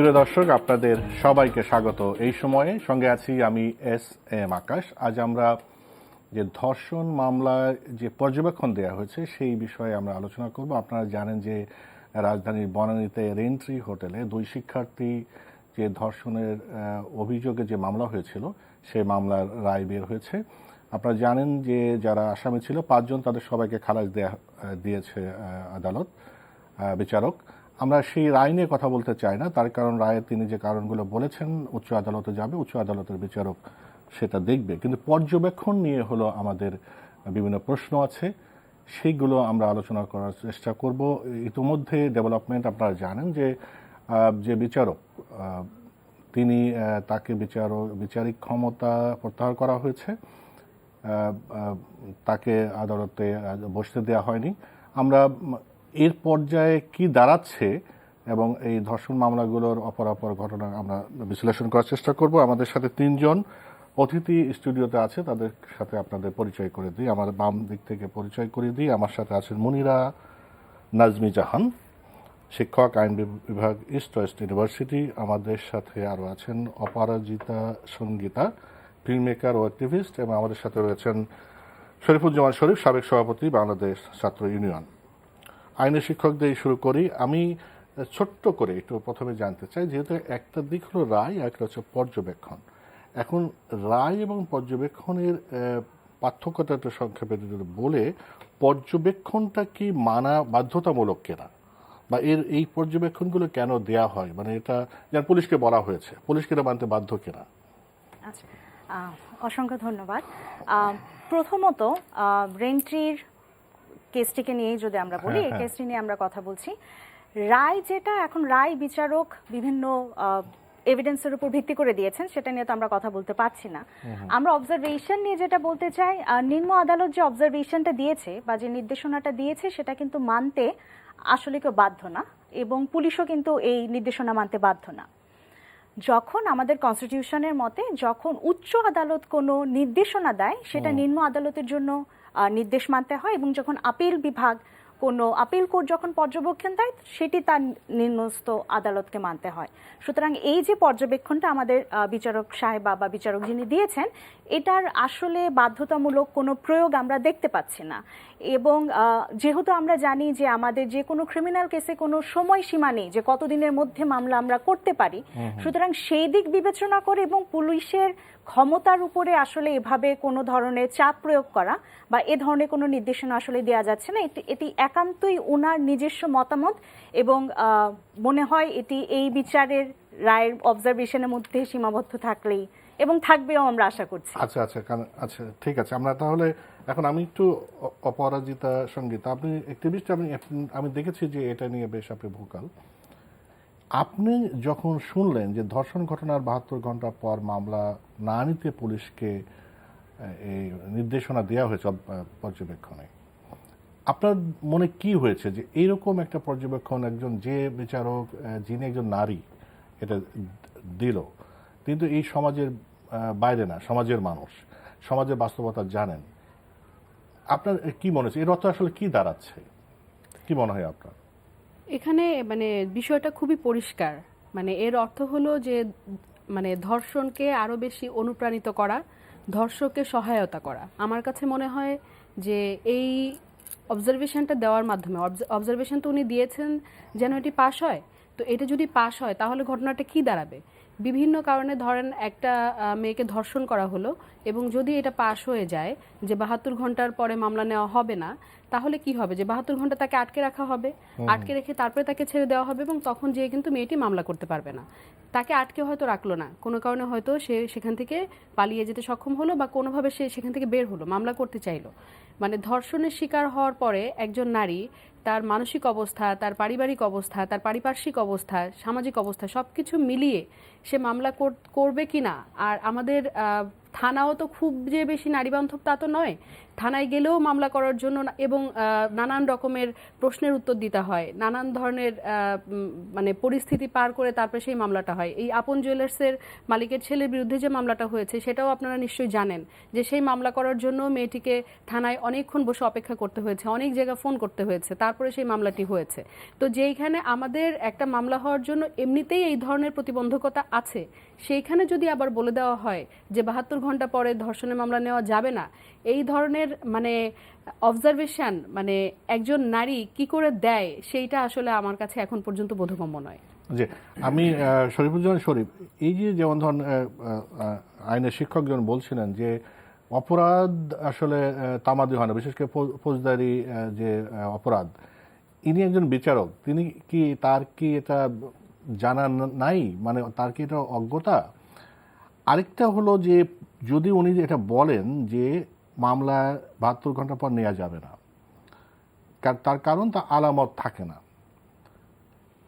প্রিয় দর্শক, আপনাদের সবাইকে স্বাগত। এই সময়ে সঙ্গে আছি আমি এস আকাশ। আজ আমরা যে ধর্ষণ মামলায় যে পর্যবেক্ষণ দেওয়া হয়েছে সেই বিষয়ে আমরা আলোচনা করব। আপনারা জানেন যে রাজধানীর বনানীতে রেন্ট্রি হোটেলে দুই শিক্ষার্থী যে ধর্ষণের অভিযোগে যে মামলা হয়েছিল সেই মামলার রায় বের হয়েছে। আপনারা জানেন যে যারা আসামি ছিল 5 জন, তাদের সবাইকে খালাস দিয়েছে আদালত, বিচারক। আমরা সেই রায় নিয়ে কথা বলতে চাই না, তার কারণ রায়ে তিনি যে কারণগুলো বলেছেন উচ্চ আদালতে যাবে, উচ্চ আদালতের বিচারক সেটা দেখবে। কিন্তু পর্যবেক্ষণ নিয়ে হলো আমাদের বিভিন্ন প্রশ্ন আছে, সেইগুলো আমরা আলোচনা করার চেষ্টা করব। ইতিমধ্যে ডেভেলপমেন্ট আপনারা জানেন যে যে বিচারক তিনি তাকে বিচারিক ক্ষমতা প্রত্যাহার করা হয়েছে, তাকে আদালতে বসতে দেওয়া হয়নি। আমরা এর পর্যায়ে কি দাঁড়াচ্ছে এবং এই ধর্ষণ মামলাগুলোর অপরাপর ঘটনা আমরা বিশ্লেষণ করার চেষ্টা করব। আমাদের সাথে 3 জন অতিথি স্টুডিওতে আছে, তাদের সাথে আপনাদের পরিচয় করে দিই। আমার বাম দিক থেকে পরিচয় করে দিই। আমার সাথে আছেন মুনিরা নাজমি জাহান, শিক্ষক, আইন বিভাগ, ইস্ট ওয়েস্ট ইউনিভার্সিটি। আমাদের সাথে আরও আছেন অপরাজিতা সঙ্গীতা, ফিল্ম মেকার ও অ্যাক্টিভিস্ট, এবং আমাদের সাথে রয়েছেন শরীফুজ্জামান শরীফ, সাবেক সভাপতি, বাংলাদেশ ছাত্র ইউনিয়ন। আইনের শিক্ষকদের শুরু করি। আমি ছোট্ট করে একটু প্রথমে জানতে চাই, যেহেতু একটা দিক হলো রায়, একটা হচ্ছে পর্যবেক্ষণ। এখন রায় এবং পর্যবেক্ষণের পার্থক্যটা একটু সংক্ষেপে বলে, পর্যবেক্ষণটা কি মানা বাধ্যতামূলক কিনা, বা এই পর্যবেক্ষণগুলো কেন দেয়া হয়, মানে এটা যেন পুলিশকে বলা হয়েছে, পুলিশকে এটা মানতে বাধ্য কিনা? আচ্ছা, অসংখ্য ধন্যবাদ। প্রথমত রেন্ট্রির কেসটিকে নিয়ে যদি আমরা বলি, এই কেসটি নিয়ে আমরা কথা বলছি। রায় যেটা, এখন রায় বিচারক বিভিন্ন এভিডেন্সের উপর ভিত্তি করে দিয়েছেন, সেটা নিয়ে তো আমরা কথা বলতে পারছি না। আমরা অবজারভেশন নিয়ে যেটা বলতে চাই, নিম্ন আদালত যে অবজারভেশনটা দিয়েছে বা যে নির্দেশনাটা দিয়েছে সেটা কিন্তু মানতে আসলে কেউ বাধ্য না, এবং পুলিশও কিন্তু এই নির্দেশনা মানতে বাধ্য না। যখন আমাদের কনস্টিটিউশনের মতে যখন উচ্চ আদালত কোনো নির্দেশনা দেয়, সেটা নিম্ন আদালতের জন্য নির্দেশ মানতে হয়, এবং যখন আপিল বিভাগ কোনো আপিল কোর্ট যখন পর্যবেক্ষণ দেয়, সেটি তার নিম্নস্থ আদালতকে মানতে হয়। সুতরাং এই যে পর্যবেক্ষণটা আমাদের বিচারক সাহেবা বা বিচারক যিনি দিয়েছেন, এটার আসলে বাধ্যতামূলক কোনো প্রয়োগ আমরা দেখতে পাচ্ছি না। এবং যেহেতু আমরা জানি যে আমাদের যে কোনো ক্রিমিনাল কেসে কোনো সময়সীমা নেই যে কতদিনের মধ্যে মামলা আমরা করতে পারি, সুতরাং সেই দিক বিবেচনা করে এবং পুলিশের ক্ষমতার উপরে আসলে এভাবে কোনো ধরনের চাপ প্রয়োগ করা বা এ ধরনের কোনো নির্দেশনা আসলে দেওয়া যাচ্ছে না। এটি একান্তই ওনার নিজস্ব মতামত, এবং মনে হয় এটি এই বিচারের রায়ের অবজারভেশনের মধ্যে সীমাবদ্ধ থাকলেই এবং থাকবেও আমরা আশা করছি। আচ্ছা আচ্ছা আচ্ছা, ঠিক আছে। আমরা তাহলে এখন আমি একটু অপরাজিতা সঙ্গীতা, আপনি অ্যাক্টিভিস্ট, আমি দেখেছি যে এটা নিয়ে বেশ আপনি ভোকাল। আপনি যখন শুনলেন যে ধর্ষণ ঘটনার 72 ঘন্টা পর মামলা না নিতে পুলিশকে এই নির্দেশনা দেওয়া হয়েছে পর্যবেক্ষণে, আপনার মনে কি হয়েছে যে এইরকম একটা পর্যবেক্ষণ একজন যে বিচারক, যিনি একজন নারী, এটা দিল, কিন্তু এই সমাজের বাইরে না, সমাজের মানুষ, সমাজের বাস্তবতা জানেন, আপনার কি মনে হচ্ছে এর অর্থ আসলে কি দাঁড়াচ্ছে, কি মনে হয় আপনার? এখানে মানে বিষয়টা খুবই পরিষ্কার। মানে এর অর্থ হলো যে মানে ধর্ষণকে আরো বেশি অনুপ্রাণিত করা, ধর্ষককে সহায়তা করা। আমার কাছে মনে হয় যে এই অবজারভেশনটা দেওয়ার মাধ্যমে, অবজারভেশন তো উনি দিয়েছেন যেন এটি পাস হয়, তো এটা যদি পাস হয় তাহলে ঘটনাটা কি দাঁড়াবে? বিভিন্ন কারণে ধরেন একটা মেয়েকে ধর্ষণ করা হলো, এবং যদি এটা পাস হয়ে যায় যে 72 ঘন্টার পরে মামলা নেওয়া হবে না, তাহলে কি হবে? যে 72 ঘন্টা তাকে আটকে রাখা হবে, আটকে রেখে তারপরে তাকে ছেড়ে দেওয়া হবে, এবং তখন যেয়ে কিন্তু মেয়েটি মামলা করতে পারবে না। তাকে আটকে হয়তো রাখলো না, কোনো কারণে হয়তো সে সেখান থেকে পালিয়ে যেতে সক্ষম হলো, বা কোনোভাবে সে সেখান থেকে বের হলো, মামলা করতে চাইলো। মানে ধর্ষণের শিকার হওয়ার পরে একজন নারী তার মানসিক অবস্থা, তার পারিবারিক অবস্থা, তার পারিপার্শ্বিক অবস্থা, সামাজিক অবস্থা সব কিছু মিলিয়ে সে মামলা করবে কি না। আর আমাদের থানাও তো খুব যে বেশি নারীবান্ধব তা তো নয়। থানায় গেলেও মামলা করার জন্য এবং নানান রকমের প্রশ্নের উত্তর দিতে হয়, নানান ধরনের মানে পরিস্থিতি পার করে তারপরে সেই মামলাটা হয়। এই আপন জুয়েলার্সের মালিকের ছেলের বিরুদ্ধে যে মামলাটা হয়েছে সেটাও আপনারা নিশ্চয়ই জানেন, যে সেই মামলা করার জন্য মেয়েটিকে থানায় অনেকক্ষণ বসে অপেক্ষা করতে হয়েছে, অনেক জায়গা ফোন করতে হয়েছে, তারপরে সেই মামলাটি হয়েছে। তো যেইখানে আমাদের একটা মামলা হওয়ার জন্য এমনিতেই এই ধরনের প্রতিবন্ধকতা আছে, সেইখানে যদি আবার বলে দেওয়া হয় যে 72 ঘন্টা পরে ধর্ষণের মামলা নেওয়া যাবে না, এই ধরনের মানে অবজারভেশন মানে একজন নারী কি করে দেয়, সেইটা আসলে আমার কাছে এখন পর্যন্ত বোধগম্য নয়। যে আমি শরীফুজ্জামান শরীফ, এই যে যেমন ধরুন আইনের শিক্ষক যেমন বলছিলেন যে অপরাধ আসলে তামাদি হয় না, বিশেষ করে ফৌজদারি যে অপরাধ, ইনি একজন বিচারক, তিনি কি তার কি এটা জানা নাই, মানে তার কি এটা অজ্ঞতা? আরেকটা হলো যে যদি উনি এটা বলেন যে মামলা 72 ঘন্টা পর নেওয়া যাবে না, তার কারণ তা আলামত থাকে না।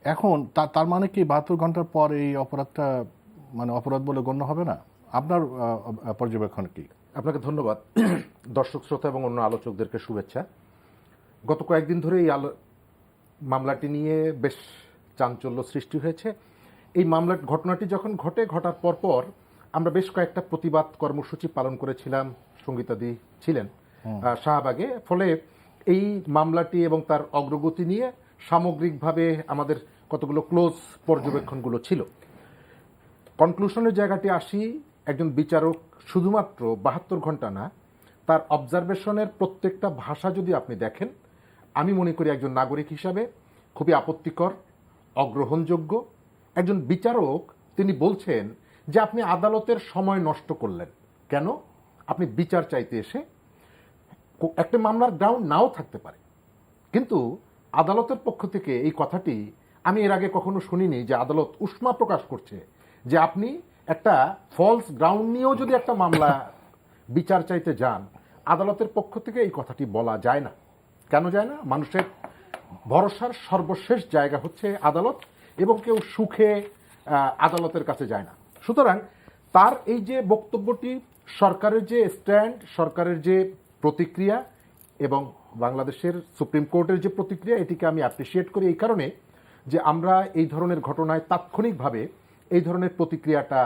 এখন তার মানে কি 72 ঘন্টার পর এই অপরাধটা মানে অপরাধ বলে গণ্য হবে না? আপনার পর্যবেক্ষণ কি? আপনাকে ধন্যবাদ। দর্শক শ্রোতা এবং অন্য আলোচকদেরকে শুভেচ্ছা। গত কয়েকদিন ধরে এই মামলাটি নিয়ে বেশ চাঞ্চল্য সৃষ্টি হয়েছে। এই ঘটনাটি যখন ঘটার পর আমরা বেশ কয়েকটা প্রতিবাদ কর্মসূচি পালন করেছিলাম, সঙ্গীতাদি ছিলেন শাহবাগে। ফলে এই মামলাটি এবং তার অগ্রগতি নিয়ে সামগ্রিকভাবে আমাদের কতগুলো ক্লোজ পর্যবেক্ষণগুলো ছিল। কনক্লুশনের জায়গাটি আসি, একজন বিচারক শুধুমাত্র 72 ঘন্টা না, তার অবজারভেশনের প্রত্যেকটা ভাষা যদি আপনি দেখেন, আমি মনে করি একজন নাগরিক হিসাবে খুবই আপত্তিকর, অগ্রহণযোগ্য। একজন বিচারক তিনি বলছেন যে আপনি আদালতের সময় নষ্ট করলেন কেন? আপনি বিচার চাইতে এসে, একটা মামলার গ্রাউন্ড নাও থাকতে পারে, কিন্তু আদালতের পক্ষ থেকে এই কথাটি আমি এর আগে কখনো শুনিনি যে আদালত উষ্মা প্রকাশ করছে যে আপনি একটা ফলস গ্রাউন্ড নিয়েও যদি একটা মামলা বিচার চাইতে যান, আদালতের পক্ষ থেকে এই কথাটি বলা যায় না। কেন যায় না? মানুষের ভরসার সর্বশেষ জায়গা হচ্ছে আদালত, এবং কেউ সুখে আদালতের কাছে যায় না। সুতরাং তার এই যে বক্তব্যটি, সরকারের যে স্ট্যান্ড, সরকারের যে প্রতিক্রিয়া এবং বাংলাদেশের সুপ্রিম কোর্টের যে প্রতিক্রিয়া, এটিকে আমি অ্যাপ্রিসিয়েট করি এই কারণে যে আমরা এই ধরনের ঘটনায় তাৎক্ষণিকভাবে এই ধরনের প্রতিক্রিয়াটা,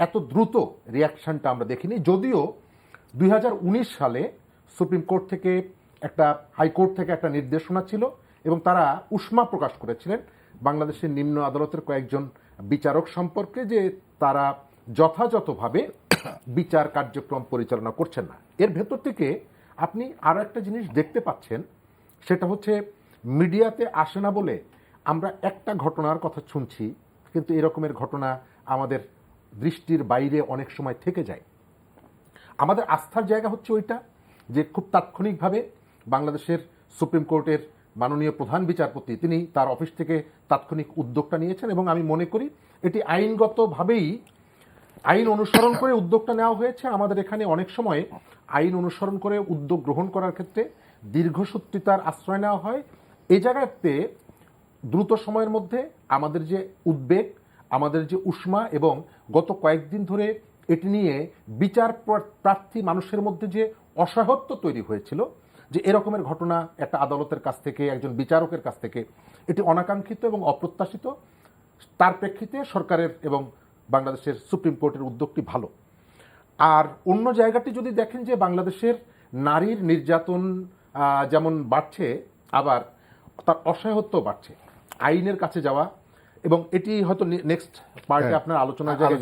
এত দ্রুত রিয়াকশনটা আমরা দেখিনি। যদিও 2019 সালে সুপ্রিম কোর্ট থেকে হাইকোর্ট থেকে একটা নির্দেশনা ছিল এবং তারা উষ্মা প্রকাশ করেছিলেন বাংলাদেশের নিম্ন আদালতের কয়েকজন বিচারক সম্পর্কে, যে তারা যথাযথভাবে বিচার কার্যক্রম পরিচালনা করছেন না। এর ভেতর থেকে আপনি আরও একটা জিনিস দেখতে পাচ্ছেন, সেটা হচ্ছে মিডিয়াতে আসে না বলে আমরা একটা ঘটনার কথা শুনছি, কিন্তু এরকমের ঘটনা আমাদের দৃষ্টির বাইরে অনেক সময় থেকে যায়। আমাদের আস্থার জায়গা হচ্ছে ওইটা যে খুব তাৎক্ষণিকভাবে বাংলাদেশের সুপ্রিম কোর্টের মাননীয় প্রধান বিচারপতি তিনি তার অফিস থেকে তাৎক্ষণিক উদ্যোগটা নিয়েছেন, এবং আমি মনে করি এটি আইনগতভাবেই আইন অনুসরণ করে উদ্যোগটা নেওয়া হয়েছে। আমাদের এখানে অনেক সময় আইন অনুসরণ করে উদ্যোগ গ্রহণ করার ক্ষেত্রে দীর্ঘসূত্রিতার আশ্রয় নেওয়া হয়। এই জায়গাতে দ্রুত সময়ের মধ্যে আমাদের যে উদ্বেগ, আমাদের যে উষ্মা, এবং গত কয়েকদিন ধরে এটি নিয়ে বিচার প্রার্থী মানুষের মধ্যে যে অসহায়ত্ব তৈরি হয়েছিল, যে এরকমের ঘটনা একটা আদালতের কাছ থেকে, একজন বিচারকের কাছ থেকে, এটি অনাকাঙ্ক্ষিত এবং অপ্রত্যাশিত। তার প্রেক্ষিতে সরকারের এবং বাংলাদেশের সুপ্রিম কোর্টের উদ্যোগটি ভালো। আর অন্য জায়গাটি যদি দেখেন যে বাংলাদেশের নারীর নির্যাতন যেমন বাড়ছে, আবার তার অসহায়ত্ব বাড়ছে, আইনের কাছে যাওয়া, এবং এটি হয়তো নেক্সট পার্টে আপনার আলোচনার জায়গায়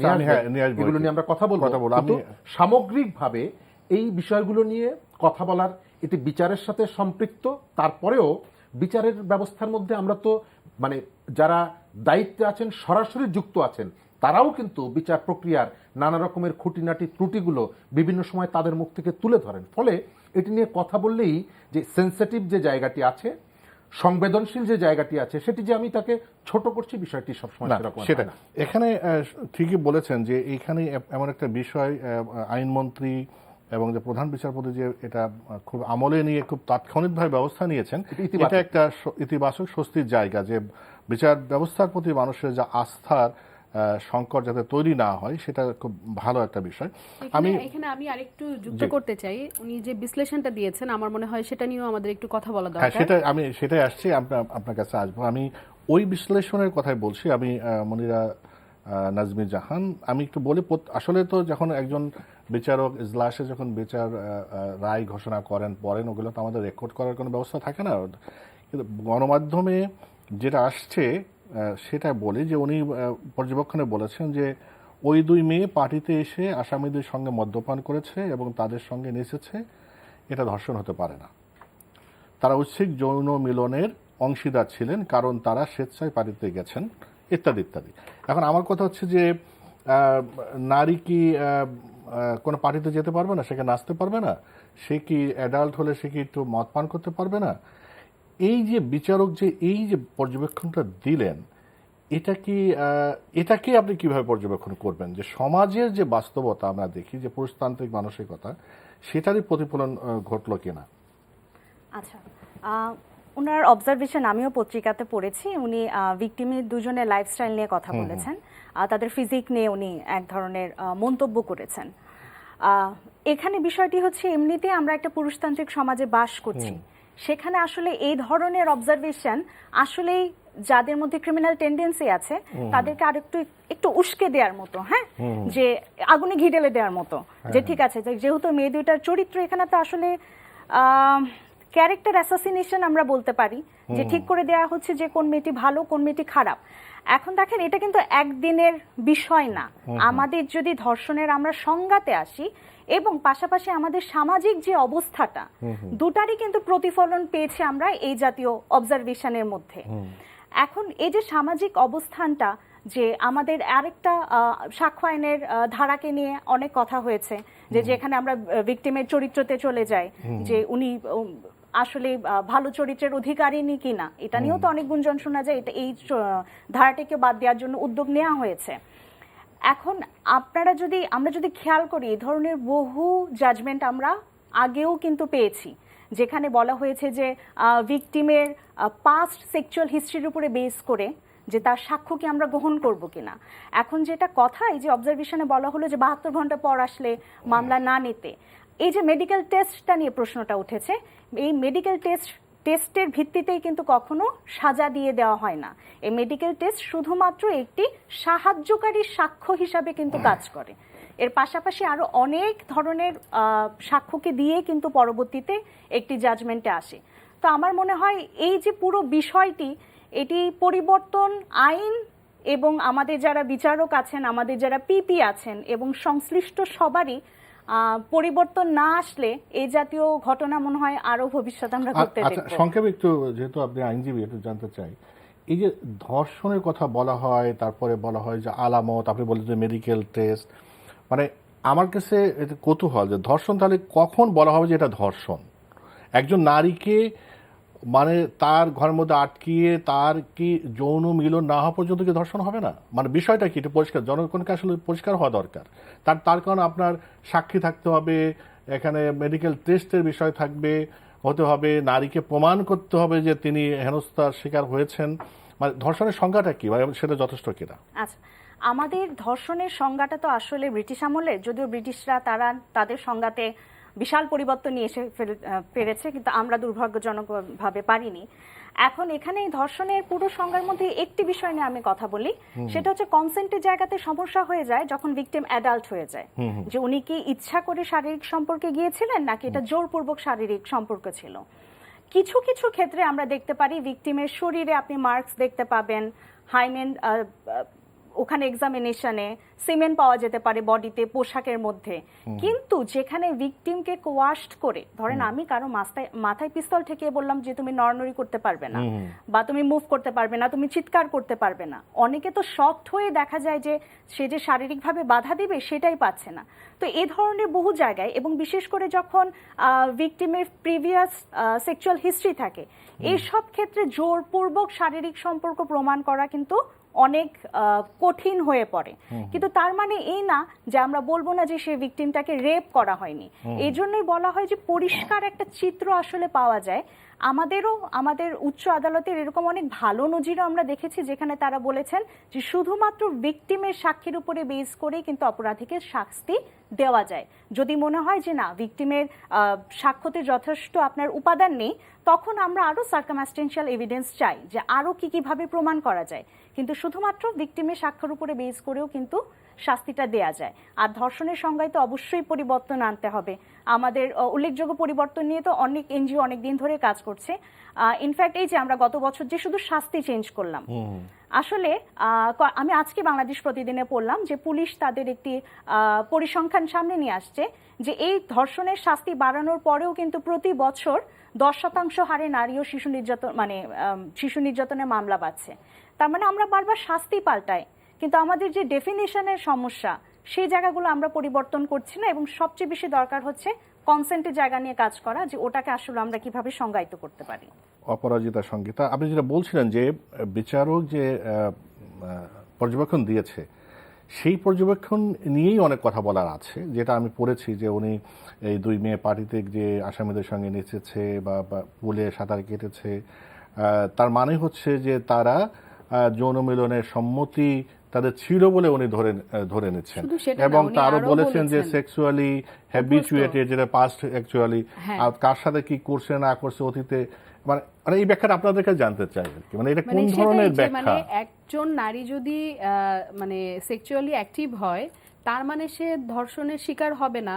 এগুলো নিয়ে আমরা কথা বলবো। কিন্তু সামগ্রিকভাবে এই বিষয়গুলো নিয়ে কথা বলার, এটি বিচারের সাথে সম্পৃক্ত। তারপরেও বিচারের ব্যবস্থার মধ্যে আমরা তো মানে যারা দায়িত্বে আছেন, সরাসরি যুক্ত আছেন, তারাও কিন্তু বিচার প্রক্রিয়ার নানা রকমের খুঁটিনাটি ত্রুটিগুলো বিভিন্ন সময় তাদের মুখ থেকে তুলে ধরেন। ফলে এটি নিয়ে কথা বললেই যে সেন্সিটিভ যে জায়গাটি আছে, সংবেদনশীল যে জায়গাটি আছে, সেটি যে আমি তাকে ছোট করছি, বিষয়টি সবসময় সেটা না। এখানে ঠিকই বলেছেন যে এইখানে এমন একটা বিষয়, আইনমন্ত্রী এবং যে প্রধান বিচারপতি যে এটা খুব আমলে নিয়ে খুব তাৎক্ষণিকভাবে ব্যবস্থা নিয়েছেন, এটা একটা ইতিবাচক স্বস্তির জায়গা, যে বিচার ব্যবস্থার প্রতি মানুষের যা আস্থার সংকট যাতে তৈরি না হয় সেটা খুব ভালো একটা বিষয়। এখানে আমি আরেকটু যুক্ত করতে চাই, উনি যে বিশ্লেষণটা দিয়েছেন আমার মনে হয় সেটা নিয়েও আমাদের একটু কথা বলা হ্যাঁ, দরকার। সেটাই আসছি, আপনার কাছে আসবো। আমি ওই বিশ্লেষণের কথাই বলছি। আমি মনিরা নাজমি জাহান, আমি একটু বলি, আসলে তো যখন একজন বিচারক ইজলাসে যখন বিচার রায় ঘোষণা পড়েন, ওগুলো তো আমাদের রেকর্ড করার কোনো ব্যবস্থা থাকে না। কিন্তু গণমাধ্যমে যেটা আসছে সেটা বলি যে উনি পর্যবেক্ষণে বলেছেন যে ওই 2 মেয়ে পার্টিতে এসে আসামিদের সঙ্গে মদ্যপান করেছে এবং তাদের সঙ্গে নেচেছে, এটা ধর্ষণ হতে পারে না। তারা ঐচ্ছিক যৌন মিলনের অংশীদার ছিলেন কারণ তারা স্বেচ্ছায় পার্টিতে গেছেন, ইত্যাদি ইত্যাদি। এখন আমার কথা হচ্ছে যে নারী কি কোনো পার্টিতে যেতে পারবে না, সেখানে নাচতে পারবে না? সে কি অ্যাডাল্ট হলে সে কি একটু মদ পান করতে পারবে না? এই যে বিচারক যে এই যে পর্যবেক্ষণটা দিলেন, এটাকে আপনি কিভাবে পর্যবেক্ষণ করবেন যে সমাজের যে বাস্তবতা আমরা দেখি, যে পুরুষতান্ত্রিক মানসিকতা, সেটারই প্রতিফলন ঘটলো কিনা? আচ্ছা, ওনার অবজারভেশন আমিও পত্রিকাতে পড়েছি। উনি ভিকটিমের দুজনের লাইফস্টাইল নিয়ে কথা বলেছেন, তাদের ফিজিক নিয়ে উনি এক ধরনের মন্তব্য করেছেন। এখানে বিষয়টি হচ্ছে, এমনিতে আমরা একটা পুরুষতান্ত্রিক সমাজে বাস করছি, সেখানে আসলে এই ধরনের অবজারভেশন আসলেই যাদের মধ্যে ক্রিমিনাল টেন্ডেন্সি আছে তাদেরকে আর একটু উস্কে দেওয়ার মতো, হ্যাঁ, যে আগুনে ঘি ঢেলে দেওয়ার মতো, যে ঠিক আছে, যেহেতু মেয়ে দুইটার চরিত্র, এখানে তো আসলে ক্যারেক্টার অ্যাসাসিনেশন আমরা বলতে পারি, যে ঠিক করে দেওয়া হচ্ছে যে কোন মেয়েটি ভালো কোন মেয়েটি খারাপ। এখন দেখেন, এটা কিন্তু একদিনের বিষয় না। আমাদের যদি ধর্ষণের আমরা সংজ্ঞাতে আসি এবং পাশাপাশি আমাদের সামাজিক যে অবস্থাটা, দুটারই কিন্তু প্রতিফলন পেয়েছে আমরা এই জাতীয় অবজারভেশনের মধ্যে। এখন এই যে সামাজিক অবস্থানটা, যে আমাদের আরেকটা সাক্ষ্য আইনের ধারাকে নিয়ে অনেক কথা হয়েছে, যে যেখানে আমরা ভিকটিমের চরিত্রতে চলে যাই, যে উনি আসলে ভালো চরিত্রের অধিকারিনী কিনা, এটা নিয়েও তো অনেক গুঞ্জন শোনা যায়। এটা এই ধারাটিকে বাদ দেওয়ার জন্য উদ্যোগ নেওয়া হয়েছে। এখন আমরা যদি খেয়াল করি, এই ধরনের বহু জাজমেন্ট আমরা আগেও কিন্তু পেয়েছি, যেখানে বলা হয়েছে যে ভিকটিমের পাস্ট সেক্সুয়াল হিস্ট্রির উপরে বেস করে যে তার সাক্ষ্য কি আমরা গ্রহণ করব কিনা। এখন যেটা কথা, এই যে অবজারভেশনে বলা হলো যে 72 ঘন্টা পর আসলে মামলা না নিতে, এই যে মেডিকেল টেস্টটা নিয়ে প্রশ্নটা উঠেছে, এই মেডিকেল টেস্টের ভিত্তিতেই কিন্তু কখনো সাজা দিয়ে দেওয়া হয় না। এই মেডিকেল টেস্ট শুধুমাত্র একটি সাহায্যকারী সাক্ষ্য হিসাবে কিন্তু কাজ করে। এর পাশাপাশি আরো অনেক ধরনের সাক্ষ্যকে দিয়ে কিন্তু পরবর্তীতে একটি জাজমেন্টে আসে। তো আমার মনে হয় এই যে পুরো বিষয়টি, এটি পরিবর্তন আইন এবং আমাদের যারা বিচারক আছেন, আমাদের যারা পিপি আছেন এবং সংশ্লিষ্ট সবারই পরিবর্তন না আসলে এই জাতীয় ঘটনা মনে হয় আরো ভবিষ্যতে আমরা ঘটতে দেখব। সংক্ষেপে একটু, যেহেতু আপনি আইনজীবী, একটু জানতে চাই, এই যে ধর্ষণের কথা বলা হয়, তারপরে বলা হয় যে আলামত, আপনি বললেন যে মেডিকেল টেস্ট, মানে আমার কাছে এটা কৌতূহল যে ধর্ষণ তাহলে কখন বলা হবে যে এটা ধর্ষণ? একজন নারীকে মানে তার ঘরের মধ্যে আটকিয়ে তার কি যৌন মিলন না হওয়া পর্যন্ত কি ধর্ষণ হবে না? মানে বিষয়টা কি, এটা পরিষ্কার, জনগণকে আসলে পরিষ্কার হওয়া দরকার। তার কারণে আপনার সাক্ষী থাকতে হবে, এখানে মেডিকেল টেস্টের বিষয় হতে হবে, নারীকে প্রমাণ করতে হবে যে তিনি হেনস্থার শিকার হয়েছেন। মানে ধর্ষণের সংজ্ঞাটা কি, মানে সেটা যথেষ্ট কিনা? আচ্ছা, আমাদের ধর্ষণের সংজ্ঞাটা তো আসলে ব্রিটিশ আমলের, যদিও ব্রিটিশরা তাদের সংজ্ঞাতে বিশাল পরিবর্তন নিয়ে এসে পেরেছে, কিন্তু আমরা দুর্ভাগ্যজনকভাবে পারিনি। এখন এখানে ধর্ষণের পুরো সংজ্ঞার মধ্যে একটি বিষয় নিয়ে আমি কথা বলি, সেটা হচ্ছে কনসেন্টের জায়গাতে সমস্যা হয়ে যায় যখন ভিকটিম অ্যাডাল্ট হয়ে যায়, যে উনি কি ইচ্ছা করে শারীরিক সম্পর্কে গিয়েছিলেন নাকি এটা জোরপূর্বক শারীরিক সম্পর্ক ছিল। কিছু কিছু ক্ষেত্রে আমরা দেখতে পারি ভিকটিমের শরীরে আপনি মার্কস দেখতে পাবেন, হাইমেন ওখানে এক্সামিনেশনে সিমেন্ট পাওয়া যেতে পারে বডিতে, পোশাকের মধ্যে। কিন্তু যেখানে ভিকটিমকে কোয়াশড করে, ধরেন আমি কারো মাথায় পিস্তল ঠেকিয়ে বললাম যে তুমি নড়ানড়ি করতে পারবে না, বা তুমি মুভ করতে পারবে না, তুমি চিৎকার করতে পারবে না, অনেকে তো শকড হয়ে দেখা যায় যে সে যে শারীরিকভাবে বাধা দিবে সেটাই পাচ্ছে না। তো এই ধরনের বহু জায়গায়, এবং বিশেষ করে যখন ভিকটিমের প্রিভিয়াস সেক্সুয়াল হিস্ট্রি থাকে, এইসব ক্ষেত্রে জোরপূর্বক শারীরিক সম্পর্ক প্রমাণ করা কিন্তু অনেক কঠিন হয়ে পড়ে। কিন্তু তার মানে এই না যে আমরা বলবো না যে সেই ভিকটিমটাকে রেপ করা হয়নি। এই জন্যই বলা হয় যে পরিষ্কার একটা চিত্র আসলে পাওয়া যায়। আমাদের উচ্চ আদালতের এরকম অনেক ভালো নজিরও আমরা দেখেছি যেখানে তারা বলেছেন যে শুধুমাত্র ভিকটিমের সাক্ষীর উপরে বেস করে কিন্তু অপরাধীকে শাস্তি দেওয়া যায়। যদি মনে হয় যে না ভিকটিমের সাক্ষ্যতে যথেষ্ট আপনার উপাদান নেই, তখন আমরা আরো সার্কামস্টেন্সিয়াল এভিডেন্স চাই যে আরো কিভাবে প্রমাণ করা যায়। কিন্তু শুধুমাত্র ভিকটিমের সাক্ষ্যের উপরে বেস করেও কিন্তু শাস্তিটা দেয়া যায়। আর ধর্ষণের সংজ্ঞায় তো অবশ্যই পরিবর্তন আনতে হবে। আমাদের উল্লেখযোগ্য পরিবর্তন নিয়ে তো অনেক এনজিও অনেক দিন ধরে কাজ করছে। ইনফ্যাক্ট এই যে আমরা গত বছর যে শুধু শাস্তি চেঞ্জ করলাম, আসলে আমি আজকে বাংলাদেশ প্রতিদিনে পড়লাম যে পুলিশ তাদের একটি পরিসংখ্যান সামনে নিয়ে আসছে যে এই ধর্ষণের শাস্তি বাড়ানোর পরেও কিন্তু প্রতি বছর 10% হারে নারী ও শিশু নির্যাতনের মামলা বাড়ছে। তার মানে আমরা বারবার শাস্তি পাল্টাই, কিন্তু আমাদের যে ডেফিনিশনের সমস্যা সেই জায়গাগুলো আমরা পরিবর্তন করছি না। এবং সবচেয়ে বেশি দরকার হচ্ছে কনসেন্টের জায়গা নিয়ে কাজ করা, যে ওটাকে আসলে আমরা কিভাবে সংজ্ঞায়িত করতে পারি। অপরাজিতা সংগীতা, আপনি যেটা বলছিলেন যে বিচারক যে পর্যবেক্ষণ দিয়েছে সেই পর্যবেক্ষণ নিয়েই অনেক কথা বলার আছে, যেটা আমি পড়েছি যে উনি এই 2 মেয়ে পার্টিতে যে আসামিদের সঙ্গে নেচেছে বা পুলে সাঁতার কেটেছে, তার মানে হচ্ছে যে তারা যৌন মিলনের সম্মতি তাদের ছিল বলে উনি ধরে নিচ্ছেন, এবং তারও বলেছেন যে সেক্সুয়ালি হ্যাবিচুয়েটেড, যেটা পাস্ট অ্যাকচুয়ালি কার সাথে কি করছে না করছে অতীতে, মানে এই ব্যাখ্যাটা আপনাদের কাছে জানতে চাই আর কি, মানে এটা কোন ধরনের ব্যাখ্যা? মানে একজন নারী যদি মানে সেক্সুয়ালি অ্যাক্টিভ হয় তার মানে সে ধর্ষণের শিকার হবে না,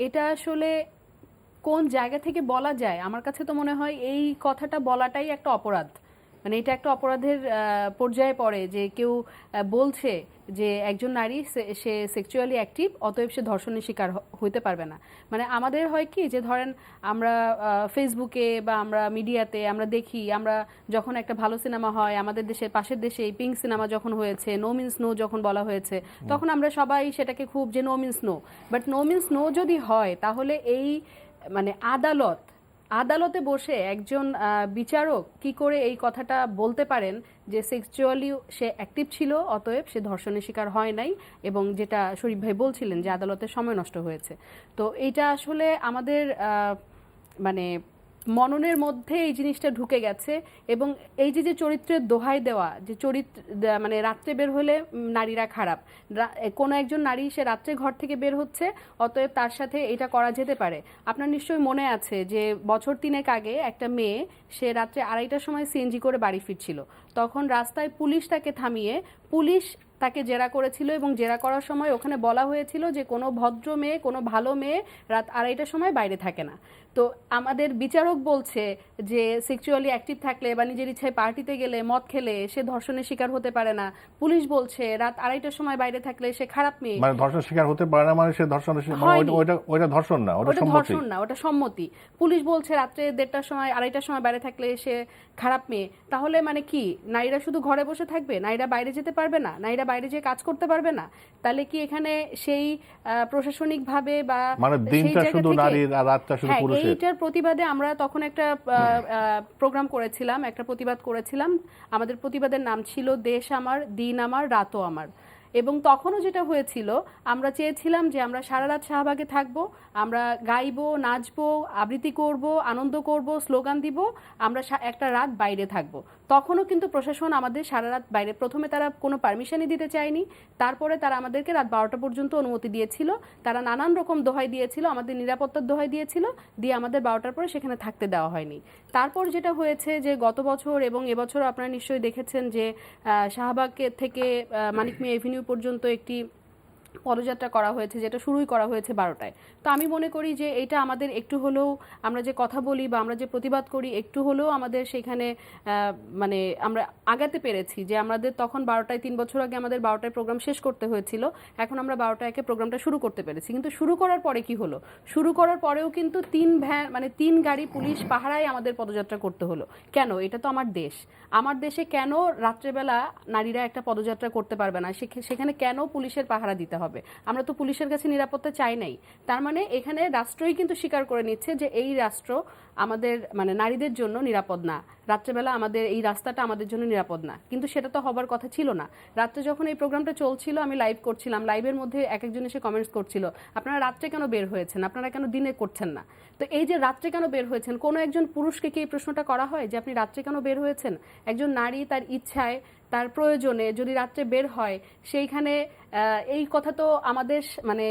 এটা আসলে কোন জায়গা থেকে বলা যায়? আমার কাছে তো মনে হয় এই কথাটা বলাটাই একটা অপরাধ। মানে এটা একটা অপরাধের পর্যায়ে পড়ে যে কেউ বলছে যে একজন নারী সে সেক্সুয়ালি অ্যাক্টিভ, অতএব সে ধর্ষণের শিকার হইতে পারবে না। মানে আমাদের হয় কি যে ধরেন আমরা ফেসবুকে বা আমরা মিডিয়াতে আমরা দেখি, আমরা যখন একটা ভালো সিনেমা হয় আমাদের দেশের পাশের দেশে পিঙ্ক সিনেমা যখন হয়েছে, নো মিন্স নো যখন বলা হয়েছে, তখন আমরা সবাই সেটাকে খুব যে no means no, but no means no যদি হয় তাহলে এই মানে আদালতে বসে একজন বিচারক কি করে এই কথাটা বলতে পারেন যে সেক্সুয়ালি সে অ্যাক্টিভ ছিল অতএব সে ধর্ষণের শিকার হয় নাই, এবং যেটা শরীফ ভাই বলছিলেন যে আদালতের সময় নষ্ট হয়েছে। তো এইটা আসলে আমাদের মানে মননের মধ্যে এই জিনিসটা ঢুকে গেছে। এবং এই যে চরিত্রের দোহাই দেওয়া, যে মানে রাত্রে বের হলে নারীরা খারাপ, কোনো একজন নারী সে রাত্রে ঘর থেকে বের হচ্ছে অতএব তার সাথে এটা করা যেতে পারে। আপনার নিশ্চয়ই মনে আছে যে বছর 3 আগে একটা মেয়ে সে রাত্রে 2:30টার সময় সিএনজি করে বাড়ি ফিরছিল, তখন রাস্তায় পুলিশ তাকে থামিয়ে পুলিশ তাকে জেরা করেছিল, এবং জেরা করার সময় ওখানে বলা হয়েছিল যে কোনো ভদ্র মেয়ে, কোনো ভালো মেয়ে রাত 2:30টার সময় বাইরে থাকে না। তো আমাদের বিচারক বলছে যে সেক্সুয়ালি অ্যাক্টিভ থাকলে বা নিজের ইচ্ছায় পার্টিতে গেলে মদ খেলে সে ধর্ষণের শিকার হতে পারে না। পুলিশ বলছে রাত 2:30টার সময় বাইরে থাকলে সে খারাপ মেয়ে, মানে ধর্ষণের শিকার হতে পারে না, মানে সে ধর্ষণের ওইটা ধর্ষণ না, ওটা ধর্ষণ না, ওটা সম্মতি। পুলিশ বলছে রাত্রে 1:30টার সময় 2:30টার সময় বাইরে থাকলে সে খারাপ মেয়ে। তাহলে মানে কি নারীরা শুধু ঘরে বসে থাকবে, নারীরা বাইরে যেতে পারবে না, নারীরা বাইরে যেয়ে কাজ করতে পারবে না? তাহলে কি এখানে সেই প্রশাসনিক ভাবে বা মানে দিনটা শুধু নারীর আর রাতটা শুধু পুরুষের? এইটার প্রতিবাদে আমরা তখন একটা প্রোগ্রাম করেছিলাম, একটা প্রতিবাদ করেছিলাম। আমাদের প্রতিবাদের নাম ছিল দেশ আমার, দিন আমার, রাতও আমার। এবং তখনও যেটা হয়েছিল, আমরা চেয়েছিলাম যে আমরা সারা রাত শাহবাগে থাকবো, আমরা গাইবো, নাচবো, আবৃত্তি করব, আনন্দ করব, স্লোগান দিব, আমরা একটা রাত বাইরে থাকবো। তখনও কিন্তু প্রশাসন আমাদের সারা রাত বাইরে, প্রথমে তারা কোনো পারমিশনই দিতে চায়নি, তারপরে তারা আমাদেরকে রাত 12টা পর্যন্ত অনুমতি দিয়েছিল। তারা নানান রকম দোহাই দিয়েছিল, আমাদের নিরাপত্তার দোহাই দিয়েছিল, দিয়ে আমাদের 12টার পরে সেখানে থাকতে দেওয়া হয়নি। তারপর যেটা হয়েছে যে গত বছর এবং এবছর আপনারা নিশ্চয়ই দেখেছেন যে শাহবাগ থেকে মানিক মিয়া এভিনিউ পর্যন্ত একটি পদযাত্রা করা হয়েছে, যেটা শুরুই করা হয়েছে 12টায়। তো আমি মনে করি যে এটা আমাদের একটু হলেও, আমরা যে কথা বলি বা আমরা যে প্রতিবাদ করি, একটু হলেও আমাদের সেখানে মানে আমরা আগাতে পেরেছি। যে আমাদের তখন 12টায়, 3 বছর আগে আমাদের 12টায় প্রোগ্রাম শেষ করতে হয়েছিল, এখন আমরা 12টায় প্রোগ্রামটা শুরু করতে পেরেছি। কিন্তু শুরু করার পরে কি হলো? শুরু করার পরেও কিন্তু 3 গাড়ি পুলিশ পাহারায় আমাদের পদযাত্রা করতে হলো। কেন? এটা তো আমার দেশ। আমার দেশে কেন রাত্রেবেলা নারীরা একটা পদযাত্রা করতে পারবে না? সেখানে কেন পুলিশের পাহারা দিতে হবে? হবে। আমরা তো পুলিশের কাছে নিরাপত্তা চাই নাই। তার মানে এখানে রাষ্ট্রই কিন্তু স্বীকার করে নিচ্ছে যে এই রাষ্ট্র আমাদের মানে নারীদের জন্য নিরাপদ না, রাত্রেবেলা আমাদের এই রাস্তাটা আমাদের জন্য নিরাপদ না। কিন্তু সেটা তো হবার কথা ছিল না। রাত্রে যখন এই প্রোগ্রামটা চলছিল আমি লাইভ করছিলাম, লাইভের মধ্যে একজন এসে কমেন্টস করছিল আপনারা রাত্রে কেন বের হয়েছেন, আপনারা কেন দিনে করছেন না। তো এই যে রাত্রে কেন বের হয়েছেন, কোনো একজন পুরুষকে কি এই প্রশ্নটা করা হয় যে আপনি রাত্রে কেন বের হয়েছেন? একজন নারী তার ইচ্ছায় তার প্রয়োজনে যদি রাত্রে বের হয় সেইখানে এই কথা তো আমাদের মানে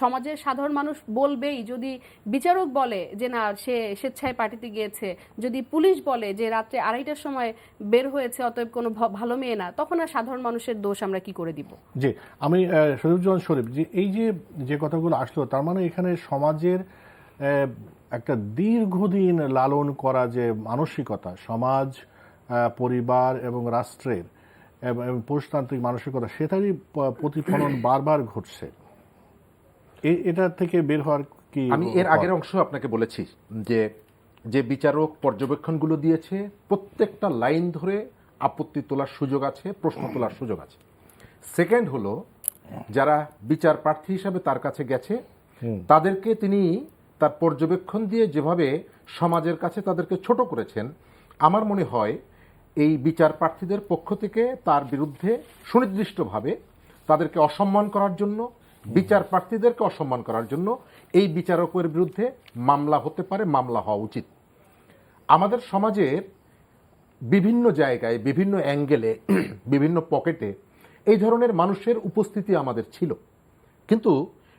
সমাজের সাধারণ মানুষ বলবেই। যদি বিচারক বলে যে না সে স্বেচ্ছায় পার্টিতে গিয়েছে, যদি পুলিশ বলে যে রাত্রে 2:30টার সময় বের হয়েছে অতএব কোনো ভালো মেয়ে না, তখন আর সাধারণ মানুষের দোষ আমরা কি করে দিব? জি, আমি শরীফুজ্জামান শরীফ, যে এই যে কথাগুলো আসলো, তার মানে এখানে সমাজের একটা দীর্ঘদিন লালন করা যে মানসিকতা, সমাজ, পরিবার এবং রাষ্ট্রের এবং পুরুষতান্ত্রিক মানসিকতা, সেটারই প্রতিফলন বারবার ঘটছে। এটা থেকে বের হওয়ার কি? আমি এর আগের অংশ আপনাকে বলেছি যে যে বিচারক পর্যবেক্ষণগুলো দিয়েছে প্রত্যেকটা লাইন ধরে আপত্তি তোলার সুযোগ আছে, প্রশ্ন তোলার সুযোগ আছে। সেকেন্ড হলো যারা বিচার প্রার্থী হিসাবে তার কাছে গেছে তাদেরকে তিনি তার পর্যবেক্ষণ দিয়ে যেভাবে সমাজের কাছে তাদেরকে ছোট করেছেন, আমার মনে হয় এই বিচার প্রার্থীদের পক্ষ থেকে তার বিরুদ্ধে সুনির্দিষ্টভাবে তাদেরকে অসম্মান করার জন্য, বিচার প্রার্থীদেরকে অসম্মান করার জন্য এই বিচারকের বিরুদ্ধে মামলা হতে পারে, মামলা হওয়া উচিত। আমাদের সমাজের বিভিন্ন জায়গায়, বিভিন্ন অ্যাঙ্গেলে, বিভিন্ন পকেটে এই ধরনের মানুষের উপস্থিতি আমাদের ছিল, কিন্তু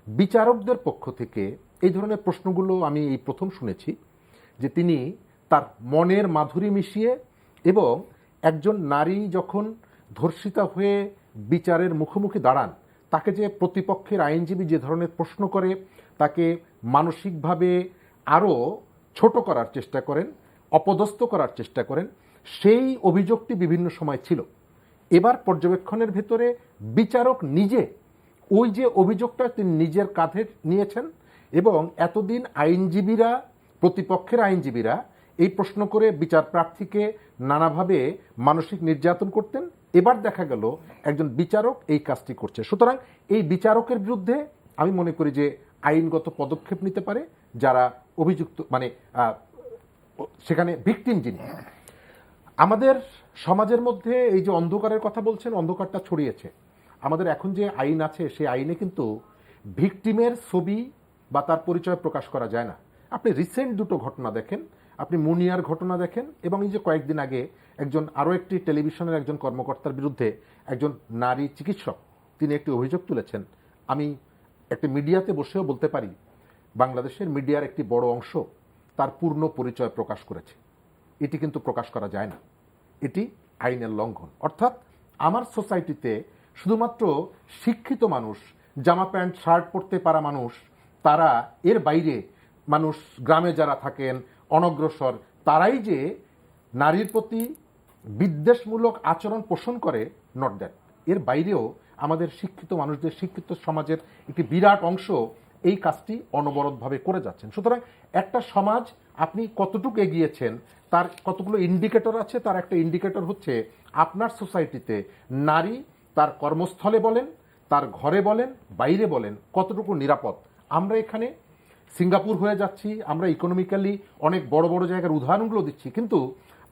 বিচারকদের পক্ষ থেকে এই ধরনের প্রশ্নগুলো আমি এই প্রথম শুনেছি যে তিনি তার মনের মাধুরী মিশিয়ে এবং একজন নারী যখন ধর্ষিতা হয়ে বিচারের মুখোমুখি দাঁড়ান, তাকে যে প্রতিপক্ষের আইনজীবী যে ধরনের প্রশ্ন করে তাকে মানসিকভাবে আরও ছোট করার চেষ্টা করেন, অপদস্থ করার চেষ্টা করেন, সেই অভিযোগটি বিভিন্ন সময় ছিল। এবার পর্যবেক্ষণের ভেতরে বিচারক নিজে ওই যে অভিযোগটা তিনি নিজের কাঁধে নিয়েছেন এবং এতদিন আইনজীবীরা, প্রতিপক্ষের আইনজীবীরা এই প্রশ্ন করে বিচার প্রার্থীকে নানাভাবে মানসিক নির্যাতন করতেন, এবার দেখা গেল একজন বিচারক এই কাজটি করছে। সুতরাং এই বিচারকের বিরুদ্ধে আমি মনে করি যে আইনগত পদক্ষেপ নিতে পারে যারা অভিযুক্ত, মানে সেখানে ভিকটিম যিনি। আমাদের সমাজের মধ্যে এই যে অন্ধকারের কথা বলছেন, অন্ধকারটা ছড়িয়েছে। আমাদের এখন যে আইন আছে সেই আইনে কিন্তু ভিকটিমের ছবি বা তার পরিচয় প্রকাশ করা যায় না। আপনি রিসেন্ট দুটো ঘটনা দেখেন, আপনি মুনিয়ার ঘটনা দেখেন, এবং এই যে কয়েকদিন আগে একজন আরও একটি টেলিভিশনের একজন কর্মকর্তার বিরুদ্ধে একজন নারী চিকিৎসক তিনি একটি অভিযোগ তুলেছেন। আমি একটি মিডিয়াতে বসেও বলতে পারি বাংলাদেশের মিডিয়ার একটি বড় অংশ তার পূর্ণ পরিচয় প্রকাশ করেছে। এটি কিন্তু প্রকাশ করা যায় না, এটি আইনের লঙ্ঘন। অর্থাৎ আমার সোসাইটিতে শুধুমাত্র শিক্ষিত মানুষ, জামা প্যান্ট শার্ট পরতে পারা মানুষ, তারা, এর বাইরে মানুষ, গ্রামে যারা থাকেন অনগ্রসর, তারাই যে নারীর প্রতি বিদ্বেষমূলক আচরণ পোষণ করে, নট দ্যাট। এর বাইরেও আমাদের শিক্ষিত মানুষদের, শিক্ষিত সমাজের একটি বিরাট অংশ এই কাজটি অনবরতভাবে করে যাচ্ছেন। সুতরাং একটা সমাজ আপনি কতটুকু এগিয়েছেন তার কতগুলো ইন্ডিকেটর আছে। তার একটা ইন্ডিকেটর হচ্ছে আপনার সোসাইটিতে নারী তার কর্মস্থলে বলেন, তার ঘরে বলেন, বাইরে বলেন কতটুকু নিরাপদ। আমরা এখানে সিঙ্গাপুর হয়ে যাচ্ছি, আমরা ইকোনমিক্যালি অনেক বড় বড় জায়গার উদাহরণগুলো দিচ্ছি, কিন্তু